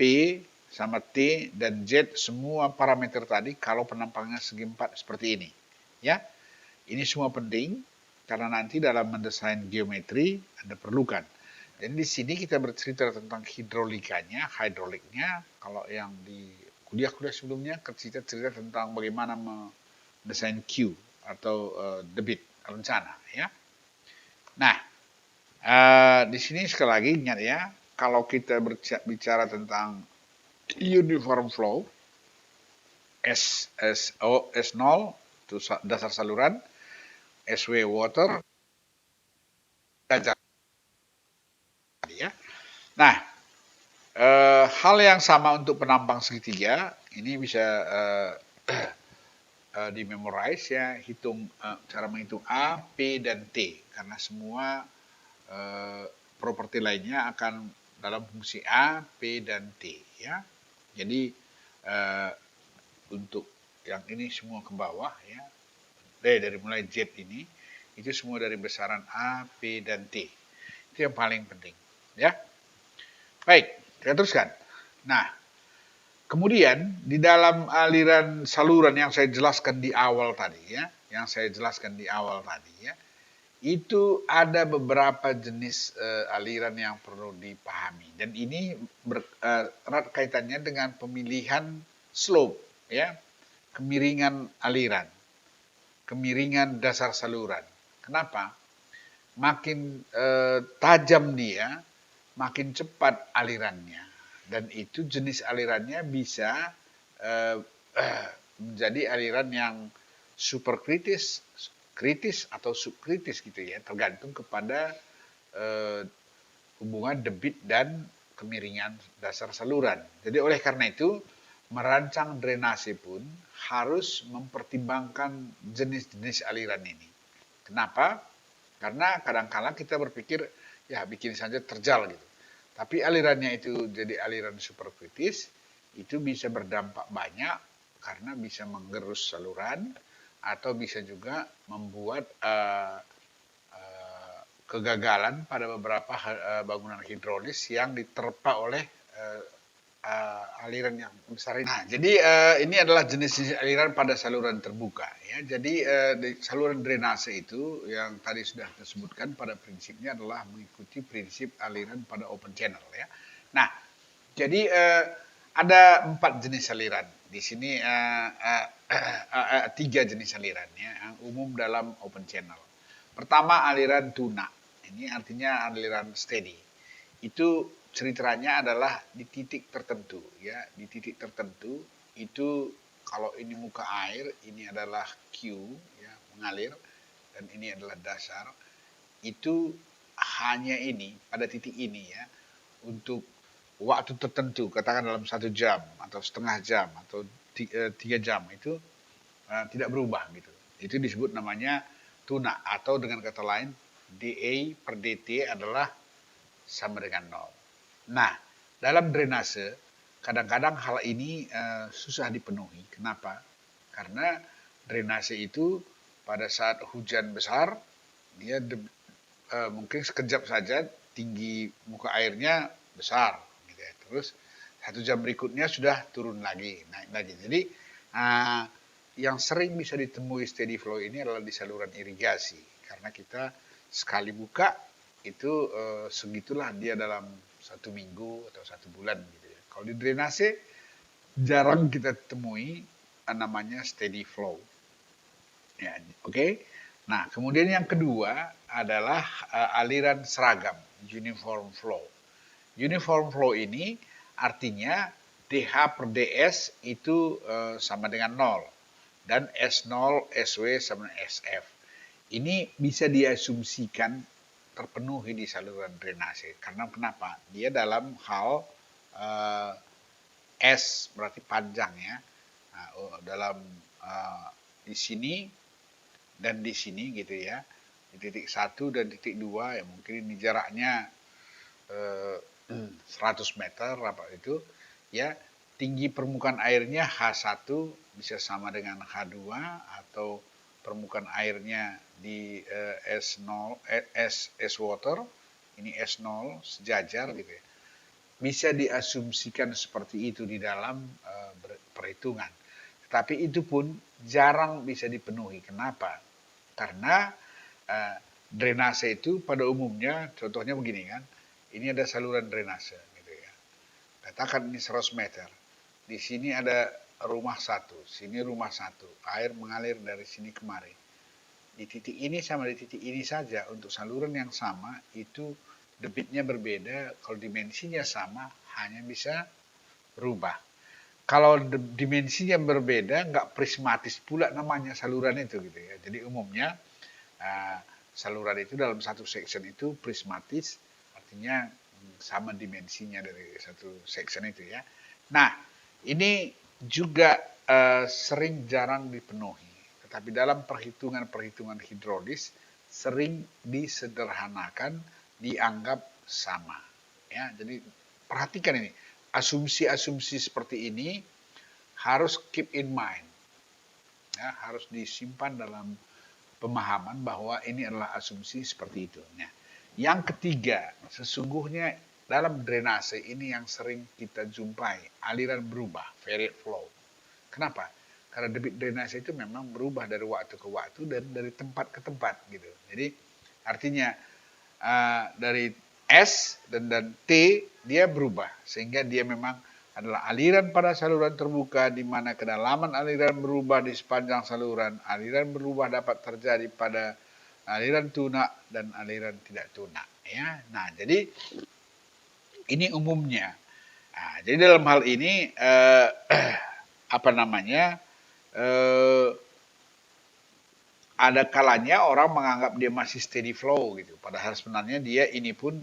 sama T dan Z, semua parameter tadi kalau penampangnya segi 4 seperti ini ya. Ini semua penting karena nanti dalam mendesain geometri Anda perlukan. Jadi di sini kita bercerita tentang hidrolikanya, hidroliknya. Kalau yang di kuliah-kuliah sebelumnya kita cerita tentang bagaimana mendesain Q atau debit rencana, ya. Nah, di sini sekali lagi ingat ya, kalau kita bicara tentang uniform flow, S0 itu dasar saluran, SW water, ya. Nah, hal yang sama untuk penampang segitiga, ini bisa di-memorize ya, cara menghitung A, P, dan T, karena semua properti lainnya akan dalam fungsi A, P, dan T, ya. Jadi untuk yang ini semua ke bawah ya, dari mulai Z ini, itu semua dari besaran A, P, dan T. Itu yang paling penting, ya. Baik, kita teruskan. Nah, kemudian di dalam aliran saluran yang saya jelaskan di awal tadi ya, itu ada beberapa jenis aliran yang perlu dipahami, dan ini erat kaitannya dengan pemilihan slope ya, kemiringan aliran, kemiringan dasar saluran. Kenapa? Makin tajam dia, makin cepat alirannya, dan itu jenis alirannya bisa menjadi aliran yang super kritis, kritis atau subkritis gitu ya, tergantung kepada hubungan debit dan kemiringan dasar saluran. Jadi oleh karena itu merancang drainase pun harus mempertimbangkan jenis-jenis aliran ini. Kenapa? Karena kadang-kala kita berpikir ya bikin saja terjal gitu. Tapi alirannya itu jadi aliran superkritis, itu bisa berdampak banyak karena bisa menggerus saluran atau bisa juga membuat kegagalan pada beberapa bangunan hidrolis yang diterpa oleh aliran yang besar ini. Nah, jadi ini adalah jenis aliran pada saluran terbuka ya. Jadi saluran drainase itu yang tadi sudah disebutkan pada prinsipnya adalah mengikuti prinsip aliran pada open channel ya. Nah, jadi ada 4 jenis aliran. Di sini 3 jenis aliran ya, yang umum dalam open channel. Pertama aliran tuna. Ini artinya aliran steady. Itu ceritanya adalah di titik tertentu ya, di titik tertentu itu kalau ini muka air, ini adalah Q ya, mengalir, dan ini adalah dasar. Itu hanya ini pada titik ini ya, untuk waktu tertentu, katakan dalam 1 jam atau setengah jam atau 3 jam itu tidak berubah gitu. Itu disebut namanya tuna, atau dengan kata lain dA per dt adalah sama dengan 0. Nah, dalam drainase kadang-kadang hal ini susah dipenuhi. Kenapa? Karena drainase itu pada saat hujan besar dia mungkin sekejap saja tinggi muka airnya besar, gitu ya. Terus 1 jam berikutnya sudah turun lagi, naik lagi. Jadi yang sering bisa ditemui steady flow ini adalah di saluran irigasi, karena kita sekali buka itu segitulah dia dalam 1 minggu atau 1 bulan gitu ya. Kalau di drainase jarang kita temui namanya steady flow. Ya, oke. Nah, kemudian yang kedua adalah aliran seragam, uniform flow. Uniform flow ini artinya dH per ds itu sama dengan 0 dan S0 SW sama dengan SF. Ini bisa diasumsikan terpenuhi di saluran drainase. Karena kenapa? Dia dalam hal S berarti panjang ya. Nah, dalam di sini dan di sini gitu ya. Di titik 1 dan titik 2 ya, mungkin ini jaraknya 100 meter apa itu ya. Tinggi permukaan airnya H1 bisa sama dengan H2, atau permukaan airnya di S0 S water, ini S0 sejajar gitu ya. Bisa diasumsikan seperti itu di dalam perhitungan. Tetapi itu pun jarang bisa dipenuhi. Kenapa? Karena drainase itu pada umumnya, contohnya begini kan, ini ada saluran drainase, gitu ya. Katakan ini 100 meter, di sini ada rumah satu, sini rumah satu, air mengalir dari sini kemari. Di titik ini sama di titik ini saja, untuk saluran yang sama, itu debitnya berbeda, kalau dimensinya sama, hanya bisa berubah. Kalau dimensinya berbeda, nggak prismatis pula namanya saluran itu, gitu ya. Jadi umumnya, saluran itu dalam satu section itu prismatis, artinya sama dimensinya dari satu section itu ya. Nah, ini juga sering jarang dipenuhi, tetapi dalam perhitungan-perhitungan hidrolis sering disederhanakan, dianggap sama. Ya, jadi perhatikan ini, asumsi-asumsi seperti ini harus keep in mind, ya, harus disimpan dalam pemahaman bahwa ini adalah asumsi seperti itu. Nah, yang ketiga, sesungguhnya dalam drainase ini yang sering kita jumpai, aliran berubah, varied flow. Kenapa? Karena debit drainase itu memang berubah dari waktu ke waktu dan dari tempat ke tempat gitu. Jadi artinya dari S dan T dia berubah sehingga dia memang adalah aliran pada saluran terbuka di mana kedalaman aliran berubah di sepanjang saluran. Aliran berubah dapat terjadi pada aliran tunak dan aliran tidak tunak. Ya, nah jadi ini umumnya. Nah, jadi dalam hal ini apa namanya? Ada kalanya orang menganggap dia masih steady flow gitu. Padahal sebenarnya dia ini pun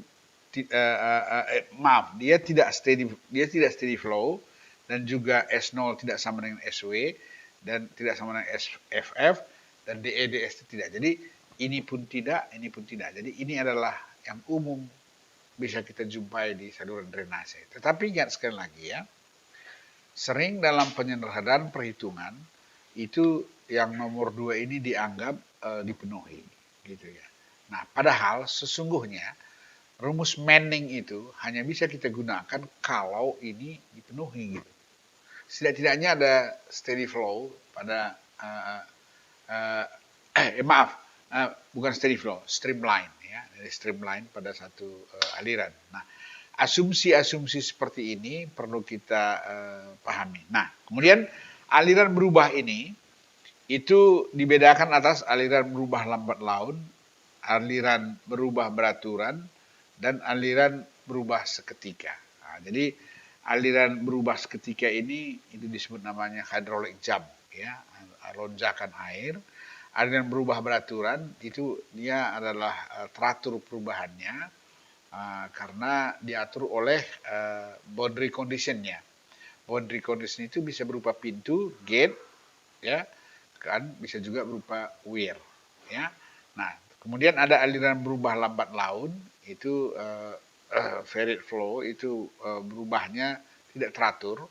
dia tidak steady flow dan juga S0 tidak sama dengan SW dan tidak sama dengan SFF dan DEDS itu tidak. Jadi ini pun tidak, ini pun tidak. Jadi ini adalah yang umum bisa kita jumpai di saluran drainase. Tetapi ingat sekali lagi ya, sering dalam penyederhanaan perhitungan itu yang nomor 2 ini dianggap dipenuhi gitu ya. Nah, padahal sesungguhnya rumus Manning itu hanya bisa kita gunakan kalau ini dipenuhi gitu. Setidak-tidaknya ada steady flow pada bukan steady flow, streamline ya, dari streamline pada satu aliran. Nah, asumsi-asumsi seperti ini perlu kita pahami. Nah, kemudian aliran berubah ini itu dibedakan atas aliran berubah lambat laun, aliran berubah beraturan, dan aliran berubah seketika. Nah, jadi aliran berubah seketika ini itu disebut namanya hydraulic jump, ya, lonjakan air. Aliran berubah beraturan itu dia adalah teratur perubahannya karena diatur oleh boundary conditionnya. Boundary condition itu bisa berupa pintu, gate, ya, kan bisa juga berupa weir, ya. Nah, kemudian ada aliran berubah lambat laun itu varied flow itu berubahnya tidak teratur,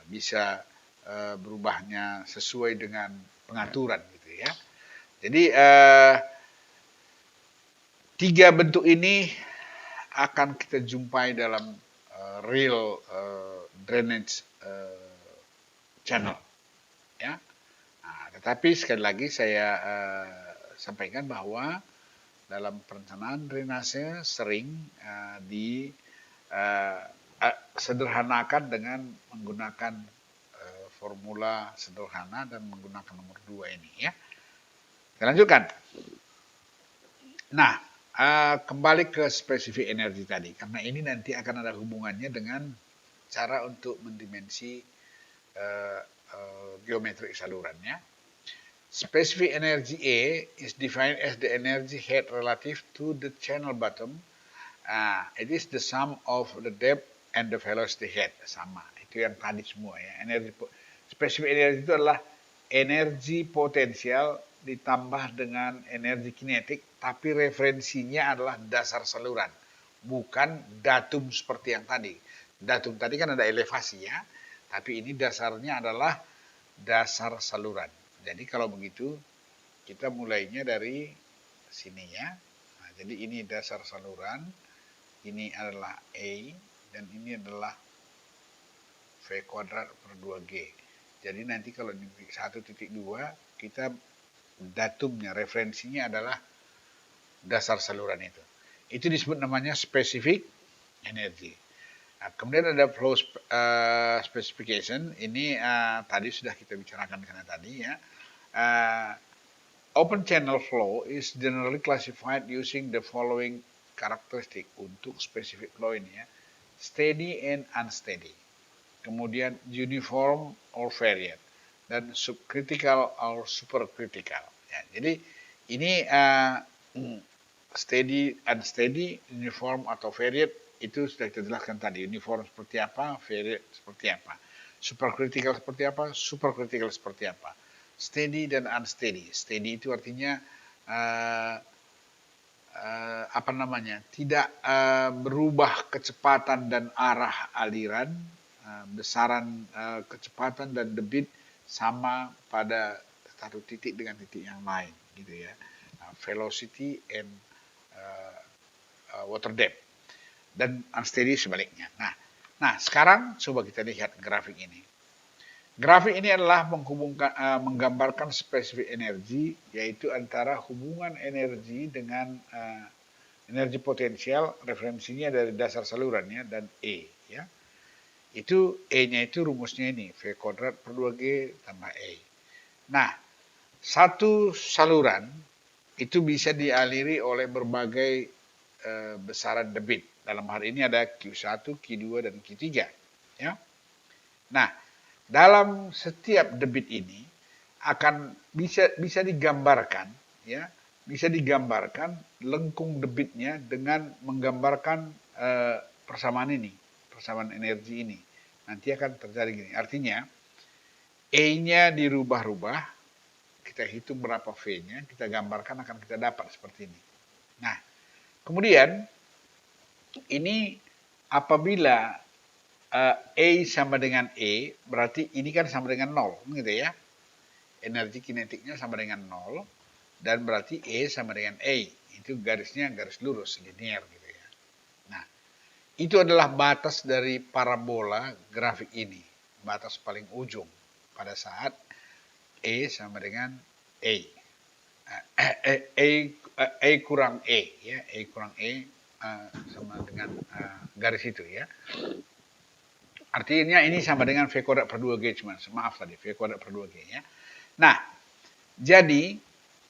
bisa berubahnya sesuai dengan pengaturan gitu ya. Jadi tiga bentuk ini akan kita jumpai dalam real drainage channel, ya. Nah, tetapi sekali lagi saya sampaikan bahwa dalam perencanaan drainase sering disederhanakan dengan menggunakan formula sederhana dan menggunakan nomor 2 ini ya. Kita lanjutkan. Nah, kembali ke spesifik energi tadi karena ini nanti akan ada hubungannya dengan cara untuk mendimensi geometrik salurannya. Specific energy A is defined as the energy head relative to the channel bottom. It is the sum of the depth and the velocity head. Sama, itu yang tadi semua ya. Specific energy itu adalah energi potensial ditambah dengan energi kinetik, tapi referensinya adalah dasar saluran, bukan datum seperti yang tadi. Datum tadi kan ada elevasi ya, tapi ini dasarnya adalah dasar saluran. Jadi kalau begitu kita mulainya dari sini ya. Nah, jadi ini dasar saluran, ini adalah A dan ini adalah V kuadrat per 2G. Jadi nanti kalau di 1.2 kita datumnya, referensinya adalah dasar saluran itu. Itu disebut namanya specific energy. Nah, kemudian ada flow specification. Ini tadi sudah kita bicarakan di sana tadi ya. Open channel flow is generally classified using the following karakteristik untuk specific flow ini ya. Steady and unsteady. Kemudian uniform or varied, dan subcritical or supercritical. Ya, jadi ini steady, unsteady, uniform atau varied itu sudah kita jelaskan tadi. Uniform seperti apa, varied seperti apa, supercritical seperti apa, supercritical seperti apa. Steady dan unsteady. Steady itu artinya tidak berubah kecepatan dan arah aliran, besaran kecepatan dan debit sama pada satu titik dengan titik yang lain, gitu ya. Velocity and water depth, dan unsteady sebaliknya. Nah, sekarang coba kita lihat grafik ini. Grafik ini adalah menggambarkan spesifik energi, yaitu antara hubungan energi dengan energi potensial, referensinya dari dasar salurannya, dan E. Ya. Itu E-nya itu rumusnya ini, V kuadrat per 2G tambah E. Nah, satu saluran itu bisa dialiri oleh berbagai besaran debit. Dalam hal ini ada Q1, Q2, dan Q3. Ya. Nah, dalam setiap debit ini akan bisa digambarkan, ya, bisa digambarkan lengkung debitnya dengan menggambarkan persamaan ini, persamaan energi ini. Nanti akan terjadi gini. Artinya E-nya dirubah-rubah, kita hitung berapa V-nya, kita gambarkan, akan kita dapat seperti ini. Nah, kemudian ini apabila A sama dengan E, berarti ini kan sama dengan 0, gitu ya. Energi kinetiknya sama dengan 0, dan berarti E sama dengan A. Itu garisnya garis lurus, linear gitu ya. Nah, itu adalah batas dari parabola grafik ini. Batas paling ujung pada saat E sama dengan A. A kurang E, ya. E kurang E sama dengan garis itu ya. Artinya ini sama dengan V kuadrat per 2G, cuman maaf tadi, V kuadrat per 2G ya. Nah, jadi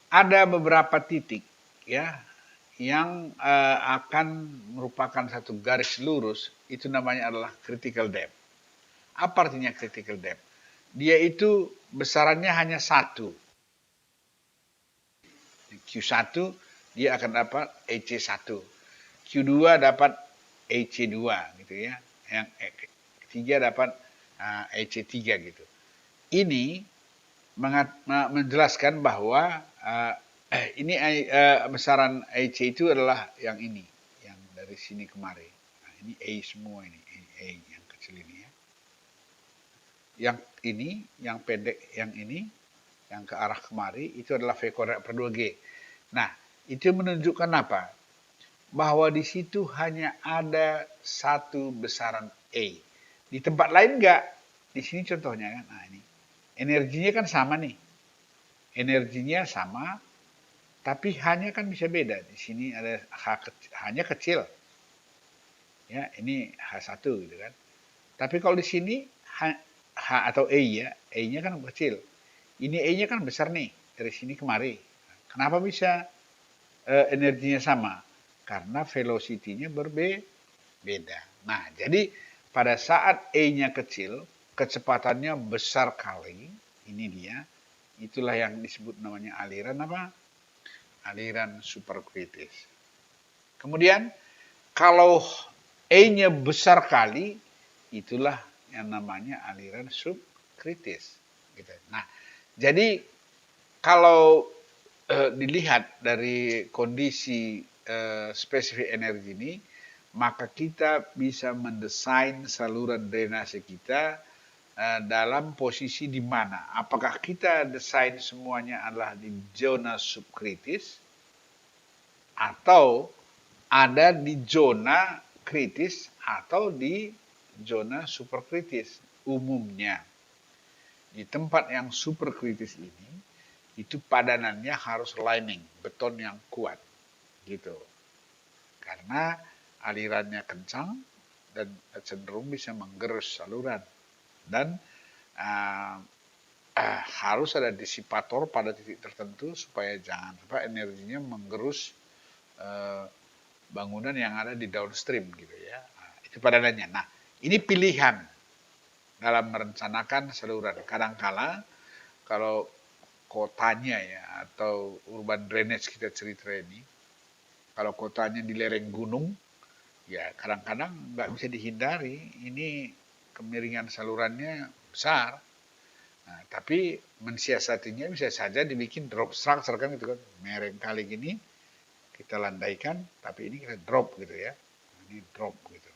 ada beberapa titik ya yang akan merupakan satu garis lurus, itu namanya adalah critical depth. Apa artinya critical depth? Dia itu besarannya hanya 1. Q1 dia akan dapat EC1. Q2 dapat EC2 gitu ya. Yang ketiga dapat EC3 gitu. Ini menjelaskan bahwa ini besaran EC itu adalah yang ini, yang dari sini kemari. Nah, ini A semua ini, A yang kecil ini ya. Yang ini, yang pendek yang ini, yang ke arah kemari, itu adalah V kuadrat per 2G. Nah, itu menunjukkan apa? Bahwa di situ hanya ada satu besaran A. Di tempat lain enggak. Di sini contohnya kan, nah ini. Energinya kan sama nih. Energinya sama, tapi hanya kan bisa beda. Di sini ada hanya kecil. Ya, ini H1 gitu kan. Tapi kalau di sini H atau E ya, E-nya kan kecil. Ini E-nya kan besar nih, dari sini kemari. Kenapa bisa energinya sama? Karena velocity-nya berbeda. Nah, jadi pada saat E-nya kecil, kecepatannya besar kali, ini dia, itulah yang disebut namanya aliran apa? Aliran superkritis. Kemudian, kalau E-nya besar kali, itulah yang namanya aliran subkritis. Gitu. Nah, jadi kalau dilihat dari kondisi spesifik energi ini, maka kita bisa mendesain saluran drainase kita dalam posisi di mana. Apakah kita desain semuanya adalah di zona subkritis atau ada di zona kritis atau di zona superkritis. Umumnya di tempat yang superkritis ini itu padanannya harus lining, beton yang kuat, gitu. Karena alirannya kencang dan cenderung bisa menggerus saluran. Dan uh, harus ada disipator pada titik tertentu supaya jangan sampai energinya menggerus bangunan yang ada di downstream gitu ya. Nah, itu padanannya. Nah, ini pilihan dalam merencanakan saluran. Kadangkala kalau kotanya ya atau urban drainage kita cerita ini, kalau kotanya di lereng gunung, ya kadang-kadang nggak bisa dihindari. Ini kemiringan salurannya besar. Nah, tapi mensiasatinya bisa saja dibikin drop structure kan gitu kan. Mereng kali gini kita landaikan, tapi ini kita drop gitu ya. Ini drop gitu.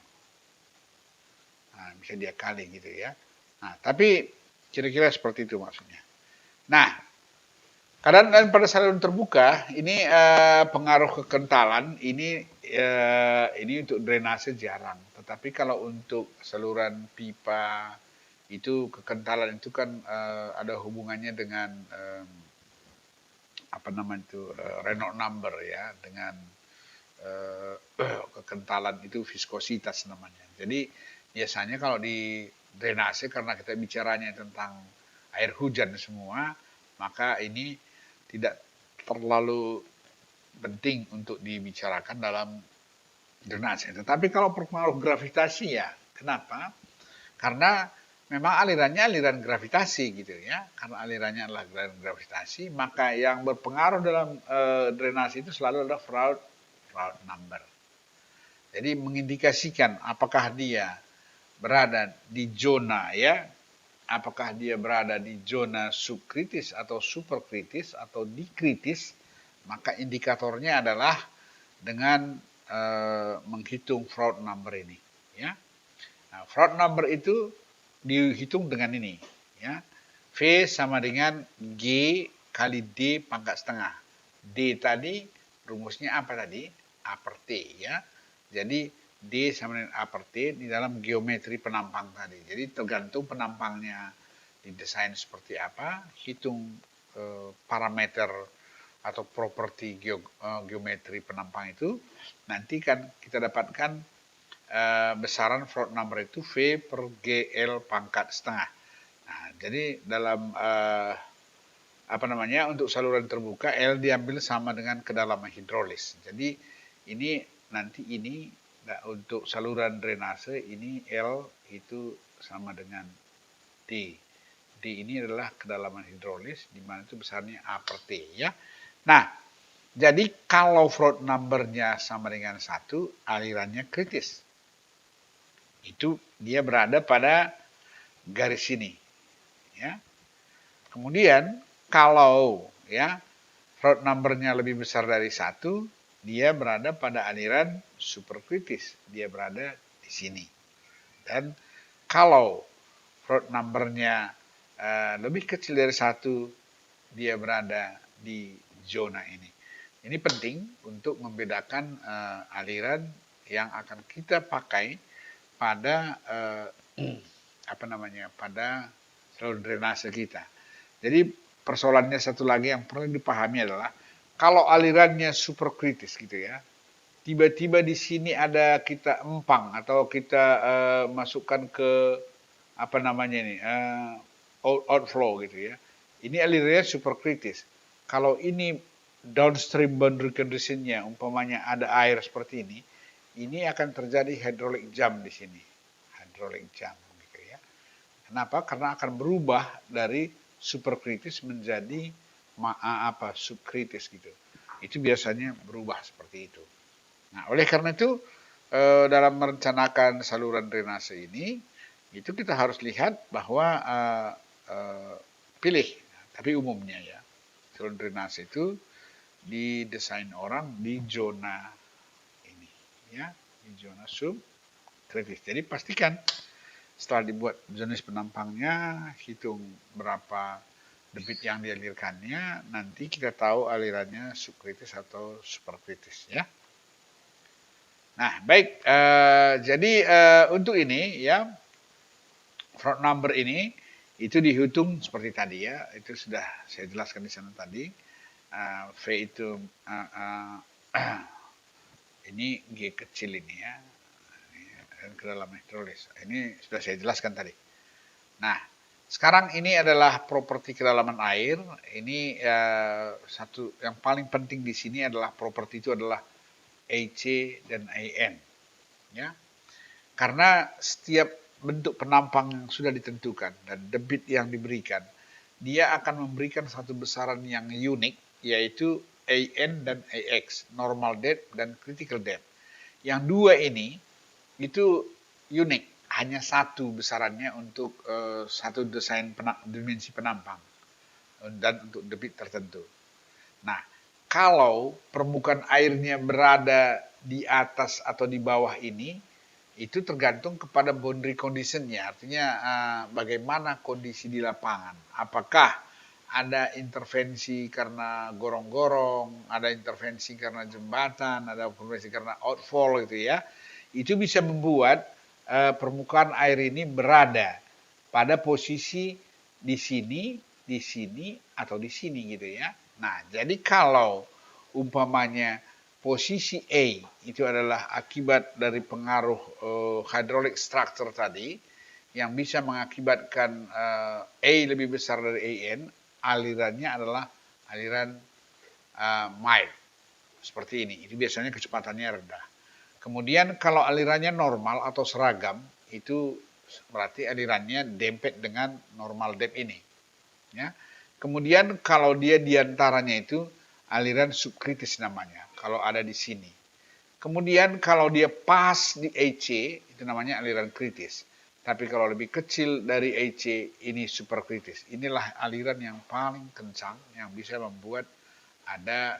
Nah, bisa dia kali gitu ya. Nah, tapi kira-kira seperti itu maksudnya. Nah, kadang pada saluran terbuka ini pengaruh kekentalan ini untuk drainase jarang. Tetapi kalau untuk saluran pipa itu kekentalan itu kan ada hubungannya dengan apa namanya itu Reynolds number ya, dengan kekentalan itu viskositas namanya. Jadi biasanya kalau di drainase karena kita bicaranya tentang air hujan semua, maka ini tidak terlalu penting untuk dibicarakan dalam drainase. Tetapi kalau berpengaruh gravitasi ya, kenapa? Karena memang alirannya aliran gravitasi gitu ya. Karena alirannya adalah aliran gravitasi, maka yang berpengaruh dalam drainase itu selalu adalah Froude number. Jadi mengindikasikan apakah dia berada di zona ya, apakah dia berada di zona subkritis atau superkritis atau dikritis, maka indikatornya adalah dengan menghitung Froude number ini ya. Nah, Froude number itu dihitung dengan ini ya. V sama dengan G kali D pangkat setengah. D tadi rumusnya apa tadi? A per T ya. Jadi D sama dengan A per T di dalam geometri penampang tadi. Jadi tergantung penampangnya didesain seperti apa, hitung parameter atau properti geometri penampang itu, nanti kan kita dapatkan besaran Froude number itu V per GL pangkat setengah. Nah, jadi dalam apa namanya, untuk saluran terbuka L diambil sama dengan kedalaman hidrolis. Jadi ini nanti ini untuk saluran drainase ini L itu sama dengan D. D ini adalah kedalaman hidrolis di mana itu besarnya A per T ya. Nah, jadi kalau Froude number-nya sama dengan 1, alirannya kritis. Itu dia berada pada garis sini ya. Kemudian kalau ya Froude number-nya lebih besar dari 1, dia berada pada aliran superkritis. Dia berada di sini. Dan kalau Froude number-nya lebih kecil dari 1, dia berada di zona ini. Ini penting untuk membedakan aliran yang akan kita pakai pada apa namanya, pada saluran drainase kita. Jadi persoalannya satu lagi yang perlu dipahami adalah kalau alirannya superkritis gitu ya, tiba-tiba di sini ada kita empang atau kita masukkan ke apa namanya ini outflow gitu ya. Ini alirannya superkritis. Kalau ini downstream boundary conditionnya umpamanya ada air seperti ini akan terjadi hydraulic jam di sini. Hydraulic jam gitu ya. Kenapa? Karena akan berubah dari superkritis menjadi subkritis gitu. Itu biasanya berubah seperti itu. Nah, oleh karena itu dalam merencanakan saluran drainase ini, itu kita harus lihat bahwa pilih, tapi umumnya ya, saluran drainase itu didesain orang di zona ini, ya, di zona subkritis. Jadi pastikan setelah dibuat jenis penampangnya, hitung berapa debit yang dialirkannya, nanti kita tahu alirannya subkritis atau superkritis ya. Nah, baik, jadi untuk ini ya, Froude number ini Itu dihitung seperti tadi ya, itu sudah saya jelaskan di sana tadi. V itu ini G kecil ini ya, dan ke dalam hidrolis. Ini sudah saya jelaskan tadi. Nah, sekarang ini adalah properti kedalaman air. Ini satu yang paling penting di sini adalah properti itu adalah EC dan EN. Ya, karena setiap bentuk penampang yang sudah ditentukan dan debit yang diberikan, dia akan memberikan satu besaran yang unik, yaitu AN dan AX, normal depth dan critical depth. Yang dua ini itu unik, hanya satu besarannya untuk satu desain dimensi penampang dan untuk debit tertentu. Nah, kalau permukaan airnya berada di atas atau di bawah ini, itu tergantung kepada boundary conditionnya, artinya bagaimana kondisi di lapangan. Apakah ada intervensi karena gorong-gorong, ada intervensi karena jembatan, ada intervensi karena outfall gitu ya. Itu bisa membuat permukaan air ini berada pada posisi di sini, atau di sini gitu ya. Nah, jadi kalau umpamanya posisi A itu adalah akibat dari pengaruh hydraulic structure tadi yang bisa mengakibatkan A lebih besar dari AN, alirannya adalah aliran mild seperti ini. Itu biasanya kecepatannya rendah. Kemudian kalau alirannya normal atau seragam, itu berarti alirannya dempet dengan normal depth ini. Ya. Kemudian kalau dia diantaranya itu aliran subkritis namanya, kalau ada di sini. Kemudian kalau dia pas di EC, itu namanya aliran kritis. Tapi kalau lebih kecil dari EC, ini superkritis. Inilah aliran yang paling kencang yang bisa membuat ada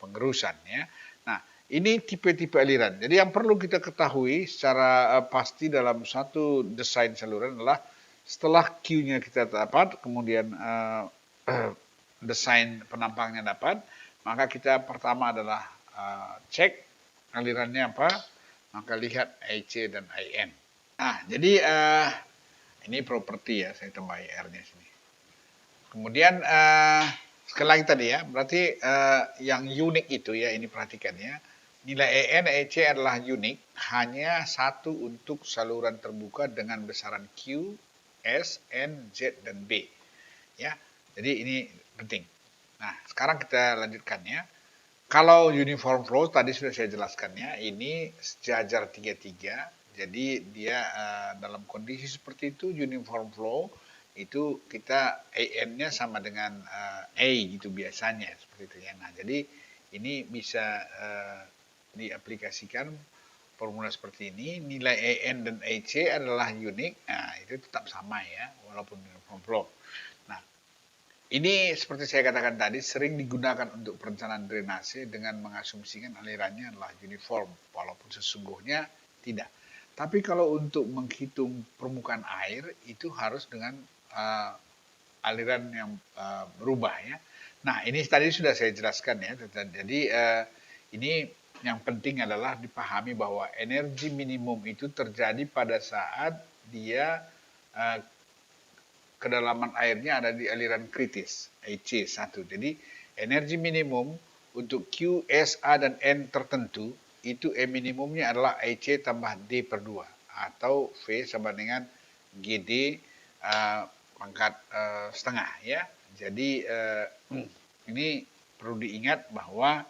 pengerusan ya. Nah, ini tipe-tipe aliran. Jadi yang perlu kita ketahui secara pasti dalam satu desain saluran adalah setelah Q-nya kita dapat, kemudian desain penampangnya dapat, maka kita pertama adalah cek alirannya apa, maka lihat EC dan IN. Nah, jadi ini properti ya, saya tambahi R-nya sini. Kemudian sekali lagi tadi ya, berarti yang unik itu ya, ini perhatikan ya. Nilai EN, EC adalah unik, hanya satu untuk saluran terbuka dengan besaran Q, S, N, Z, dan B. Ya, jadi ini penting. Nah, sekarang kita lanjutkan ya. Kalau uniform flow tadi sudah saya jelaskan ya, ini sejajar 33. Jadi dia dalam kondisi seperti itu uniform flow itu kita AN-nya sama dengan A gitu biasanya seperti itu ya. Nah, jadi ini bisa diaplikasikan formula seperti ini. Nilai AN dan AC adalah unik. Nah, itu tetap sama ya, walaupun uniform flow. Nah, ini seperti saya katakan tadi sering digunakan untuk perencanaan drainase dengan mengasumsikan alirannya adalah uniform, walaupun sesungguhnya tidak. Tapi kalau untuk menghitung permukaan air itu harus dengan aliran yang berubah ya. Nah, ini tadi sudah saya jelaskan ya. Jadi ini yang penting adalah dipahami bahwa energi minimum itu terjadi pada saat dia kedalaman airnya ada di aliran kritis, EC1. Jadi energi minimum untuk Q, S, A, dan N tertentu, itu E minimumnya adalah EC tambah D per 2. Atau V sama dengan GD pangkat setengah ya. Jadi ini perlu diingat bahwa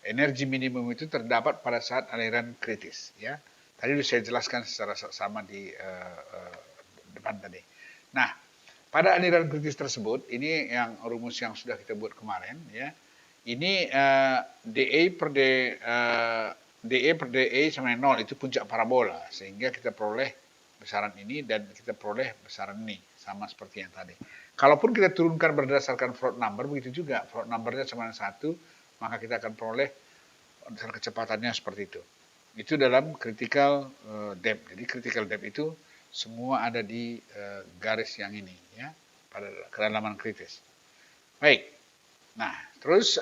energi minimum itu terdapat pada saat aliran kritis ya. Tadi sudah saya jelaskan secara sama di depan tadi. Nah, pada aliran kritis tersebut, ini yang rumus yang sudah kita buat kemarin ya. Ini DE per DE sama dengan 0 itu puncak parabola, sehingga kita peroleh besaran ini dan kita peroleh besaran ini sama seperti yang tadi. Kalaupun kita turunkan berdasarkan float number, begitu juga float numbernya sama dengan 1, maka kita akan peroleh kecepatannya seperti itu. Itu dalam critical depth. Jadi critical depth itu semua ada di garis yang ini ya, pada kedalaman kritis. Baik. Nah, terus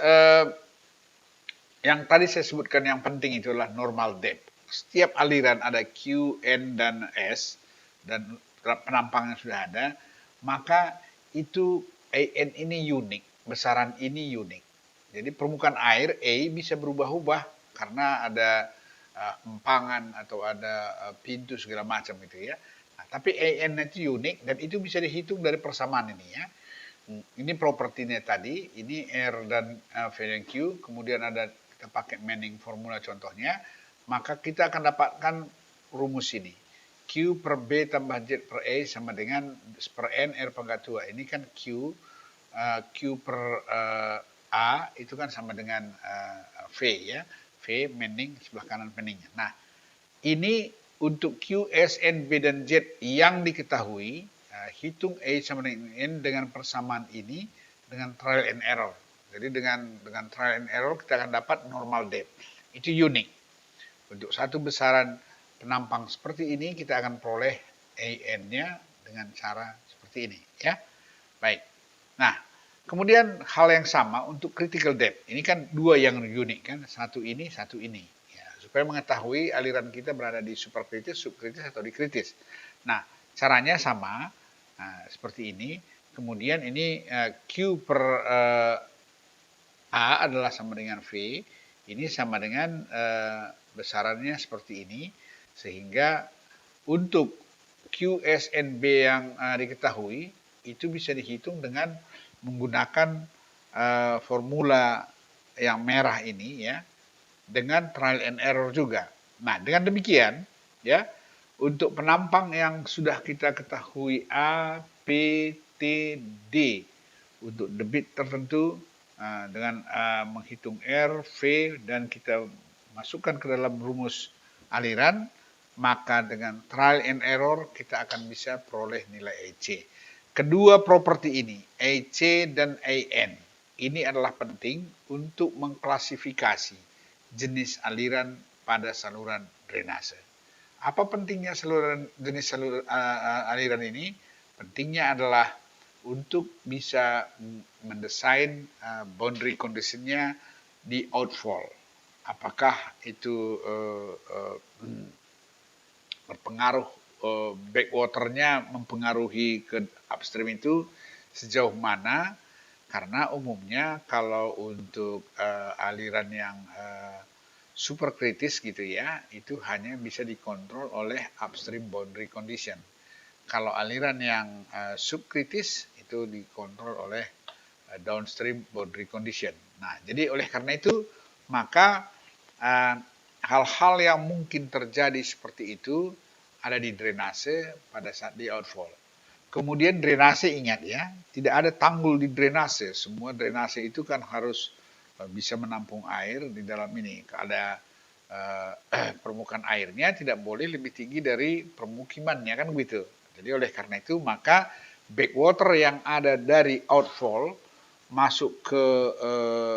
yang tadi saya sebutkan yang penting itu adalah normal depth. Setiap aliran ada Q, N, dan S, dan penampang yang sudah ada, maka itu AN ini unik, besaran ini unik. Jadi permukaan air A bisa berubah-ubah karena ada empangan atau ada pintu segala macam gitu ya. Nah, tapi AN itu unik dan itu bisa dihitung dari persamaan ini ya. Ini propertinya tadi, ini R dan V dan Q, kemudian ada kita pakai Manning formula contohnya, maka kita akan dapatkan rumus ini. Q per B tambah Z per A sama dengan per N R pangkat 2. Ini kan Q, Q per A itu kan sama dengan V ya. V Manning sebelah kanan Manningnya. Nah, ini untuk Q, S, N, B, dan Z yang diketahui, hitung A sama dengan N dengan persamaan ini dengan trial and error. Jadi dengan trial and error kita akan dapat normal depth. Itu unik. Untuk satu besaran penampang seperti ini kita akan peroleh AN-nya dengan cara seperti ini ya. Baik. Nah, kemudian hal yang sama untuk critical depth. Ini kan dua yang unik kan, satu ini, satu ini. Ya, supaya mengetahui aliran kita berada di superkritis, subkritis atau di kritis. Nah, caranya sama, seperti ini. Kemudian ini Q per A adalah sama dengan V. Ini sama dengan besarannya seperti ini. Sehingga untuk QSNB yang diketahui, itu bisa dihitung dengan menggunakan formula yang merah ini ya, dengan trial and error juga. Nah, dengan demikian ya, untuk penampang yang sudah kita ketahui A, P, T, D untuk debit tertentu dengan menghitung R, V dan kita masukkan ke dalam rumus aliran, maka dengan trial and error kita akan bisa peroleh nilai EC. Kedua properti ini, EC dan AN, ini adalah penting untuk mengklasifikasi jenis aliran pada saluran drainase. Apa pentingnya jenis aliran ini? Pentingnya adalah untuk bisa mendesain boundary conditionnya di outfall. Apakah itu berpengaruh, backwaternya mempengaruhi ke upstream itu sejauh mana? Karena umumnya kalau untuk aliran yang super kritis gitu ya, itu hanya bisa dikontrol oleh upstream boundary condition. Kalau aliran yang subkritis itu dikontrol oleh downstream boundary condition. Nah, jadi oleh karena itu maka hal-hal yang mungkin terjadi seperti itu ada di drainase pada saat di outfall. Kemudian drainase, ingat ya, tidak ada tanggul di drainase. Semua drainase itu kan harus bisa menampung air di dalam ini. Ada permukaan airnya tidak boleh lebih tinggi dari permukimannya kan begitu. Jadi oleh karena itu maka backwater yang ada dari outfall masuk ke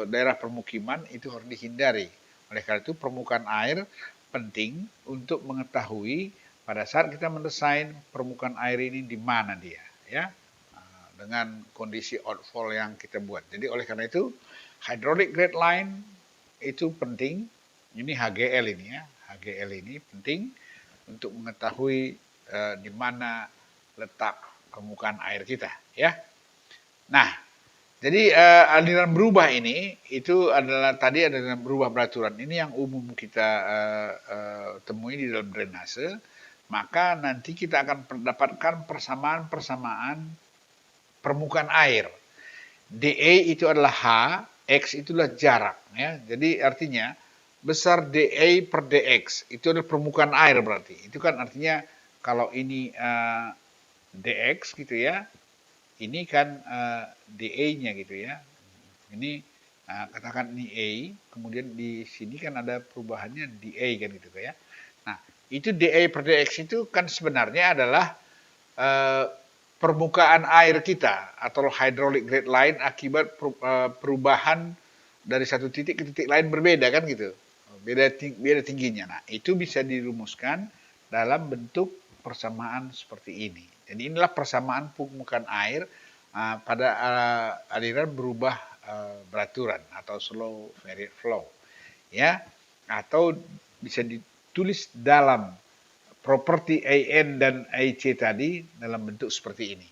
daerah permukiman itu harus dihindari. Oleh karena itu permukaan air penting untuk mengetahui pada saat kita mendesain permukaan air ini di mana dia, ya, dengan kondisi outfall yang kita buat. Jadi oleh karena itu hydraulic grade line itu penting. Ini HGL ini ya, HGL ini penting untuk mengetahui di mana letak permukaan air kita, ya. Nah, jadi aliran berubah ini itu adalah tadi aliran berubah peraturan. Ini yang umum kita temui di dalam drainase. Maka nanti kita akan mendapatkan persamaan-persamaan permukaan air. dA itu adalah H, X itulah jarak. Ya. Jadi artinya besar dA per dX itu adalah permukaan air berarti. Itu kan artinya kalau ini dX gitu ya, ini kan dA-nya gitu ya. Ini katakan ini A, kemudian di sini kan ada perubahannya dA kan gitu ya. Nah, itu dA per dx itu kan sebenarnya adalah permukaan air kita atau hydraulic grade line akibat perubahan dari satu titik ke titik lain berbeda kan gitu, beda tingginya. Nah, itu bisa dirumuskan dalam bentuk persamaan seperti ini. Jadi inilah persamaan permukaan air pada aliran berubah beraturan atau slow variate flow, ya, atau bisa ditulis dalam properti AN dan AC tadi dalam bentuk seperti ini,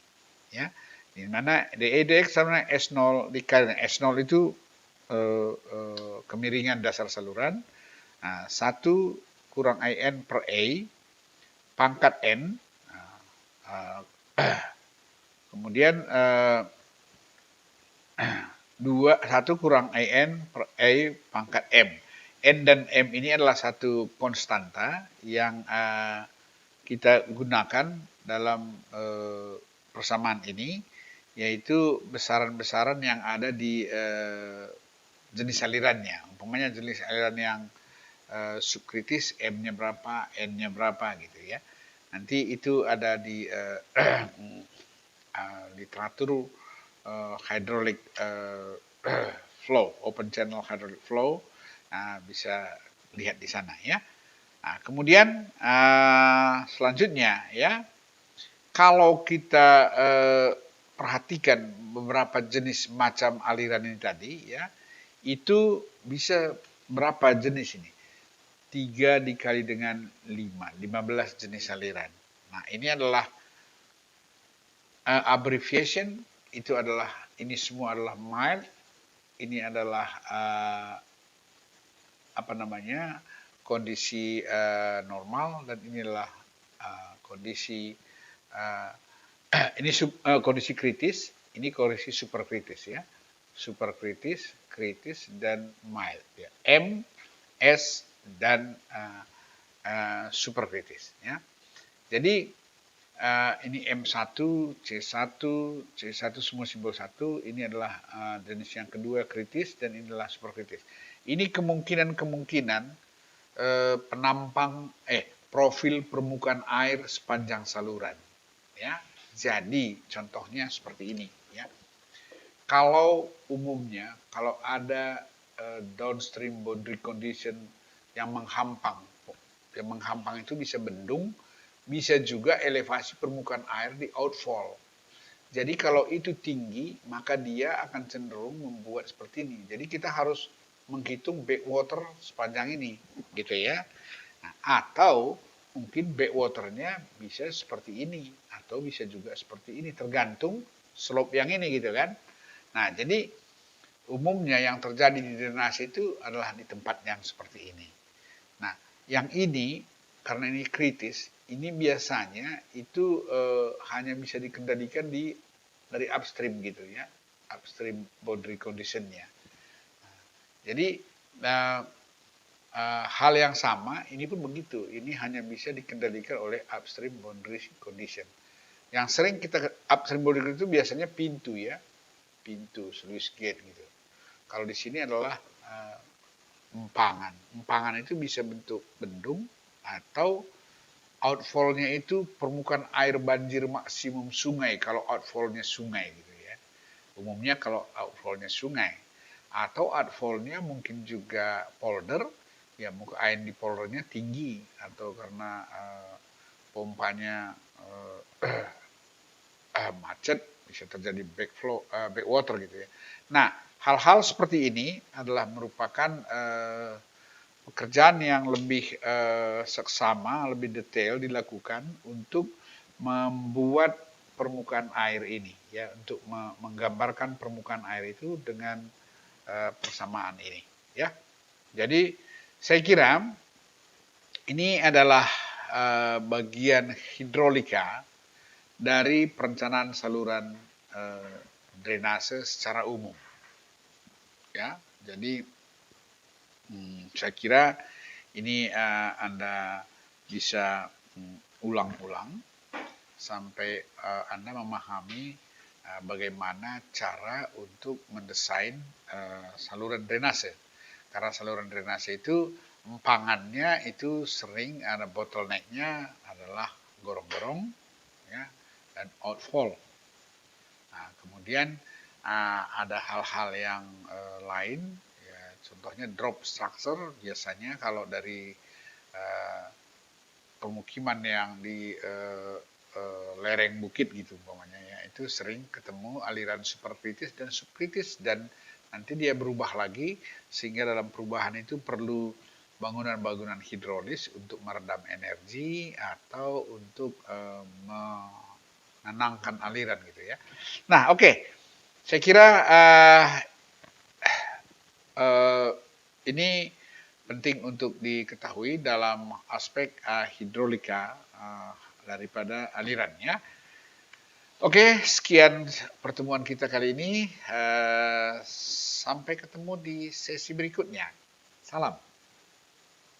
ya, di mana dx sama S0 dikali S0 itu kemiringan dasar saluran. Nah, 1 kurang IN per A pangkat N. Kemudian 1 kurang IN per A pangkat M. N dan M ini adalah satu konstanta yang kita gunakan dalam persamaan ini, yaitu besaran-besaran yang ada di jenis alirannya. Umpamanya jenis aliran yang subkritis, M-nya berapa, N-nya berapa gitu ya. Nanti itu ada di literatur hydraulic flow, open channel hydraulic flow. Nah, bisa lihat di sana ya. Nah, kemudian selanjutnya ya, kalau kita perhatikan beberapa jenis macam aliran ini tadi ya, itu bisa berapa jenis ini? 3 dikali dengan 5, 15 jenis aliran. Nah, ini adalah abbreviation, itu adalah, ini semua adalah mile, ini adalah kondisi normal, dan inilah kondisi ini kondisi kritis, ini kondisi superkritis ya, superkritis, kritis, dan mild ya. M, S, dan superkritis ya. Jadi ini M1, C1, C1 semua simbol 1, ini adalah jenis yang kedua kritis, dan ini adalah superkritis. Ini kemungkinan profil permukaan air sepanjang saluran ya. Jadi contohnya seperti ini ya. Kalau umumnya kalau ada downstream boundary condition yang menghampang itu bisa bendung, bisa juga elevasi permukaan air di outfall. Jadi kalau itu tinggi, maka dia akan cenderung membuat seperti ini. Jadi kita harus menghitung backwater sepanjang ini, gitu ya. Nah, atau mungkin backwaternya bisa seperti ini, atau bisa juga seperti ini, tergantung slope yang ini, gitu kan. Nah, jadi umumnya yang terjadi di drainase itu adalah di tempat yang seperti ini. Nah, yang ini karena ini kritis, ini biasanya itu hanya bisa dikendalikan dari upstream gitu ya, upstream boundary conditionnya. Jadi hal yang sama ini pun begitu, ini hanya bisa dikendalikan oleh upstream boundary condition. Yang sering kita upstream boundary itu biasanya pintu ya, pintu sluice gate gitu. Kalau di sini adalah empangan. Empangan itu bisa bentuk bendung atau outfall-nya itu permukaan air banjir maksimum sungai kalau outfall-nya sungai gitu ya. Umumnya kalau outfall-nya sungai, atau outfall-nya mungkin juga polder, ya muka air di poldernya tinggi, atau karena pompanya macet, bisa terjadi backwater gitu ya. Nah, hal-hal seperti ini adalah merupakan pekerjaan yang lebih seksama, lebih detail dilakukan untuk membuat permukaan air ini, ya, untuk menggambarkan permukaan air itu dengan persamaan ini, ya. Jadi saya kira ini adalah bagian hidrolika dari perencanaan saluran drainase secara umum, ya. Jadi saya kira ini Anda bisa ulang-ulang sampai Anda memahami bagaimana cara untuk mendesain saluran drainase. Karena saluran drainase itu empangannya itu sering ada bottleneck-nya adalah gorong-gorong ya, dan outfall. Nah, kemudian ada hal-hal yang lain. Contohnya drop structure, biasanya kalau dari pemukiman yang di lereng bukit gitu umpamanya ya, itu sering ketemu aliran superkritis dan subkritis, dan nanti dia berubah lagi, sehingga dalam perubahan itu perlu bangunan-bangunan hidrolis untuk meredam energi atau untuk menenangkan aliran gitu ya. Nah, oke. Saya kira ini penting untuk diketahui dalam aspek hidrolika daripada alirannya. Oke, sekian pertemuan kita kali ini. Sampai ketemu di sesi berikutnya. Salam.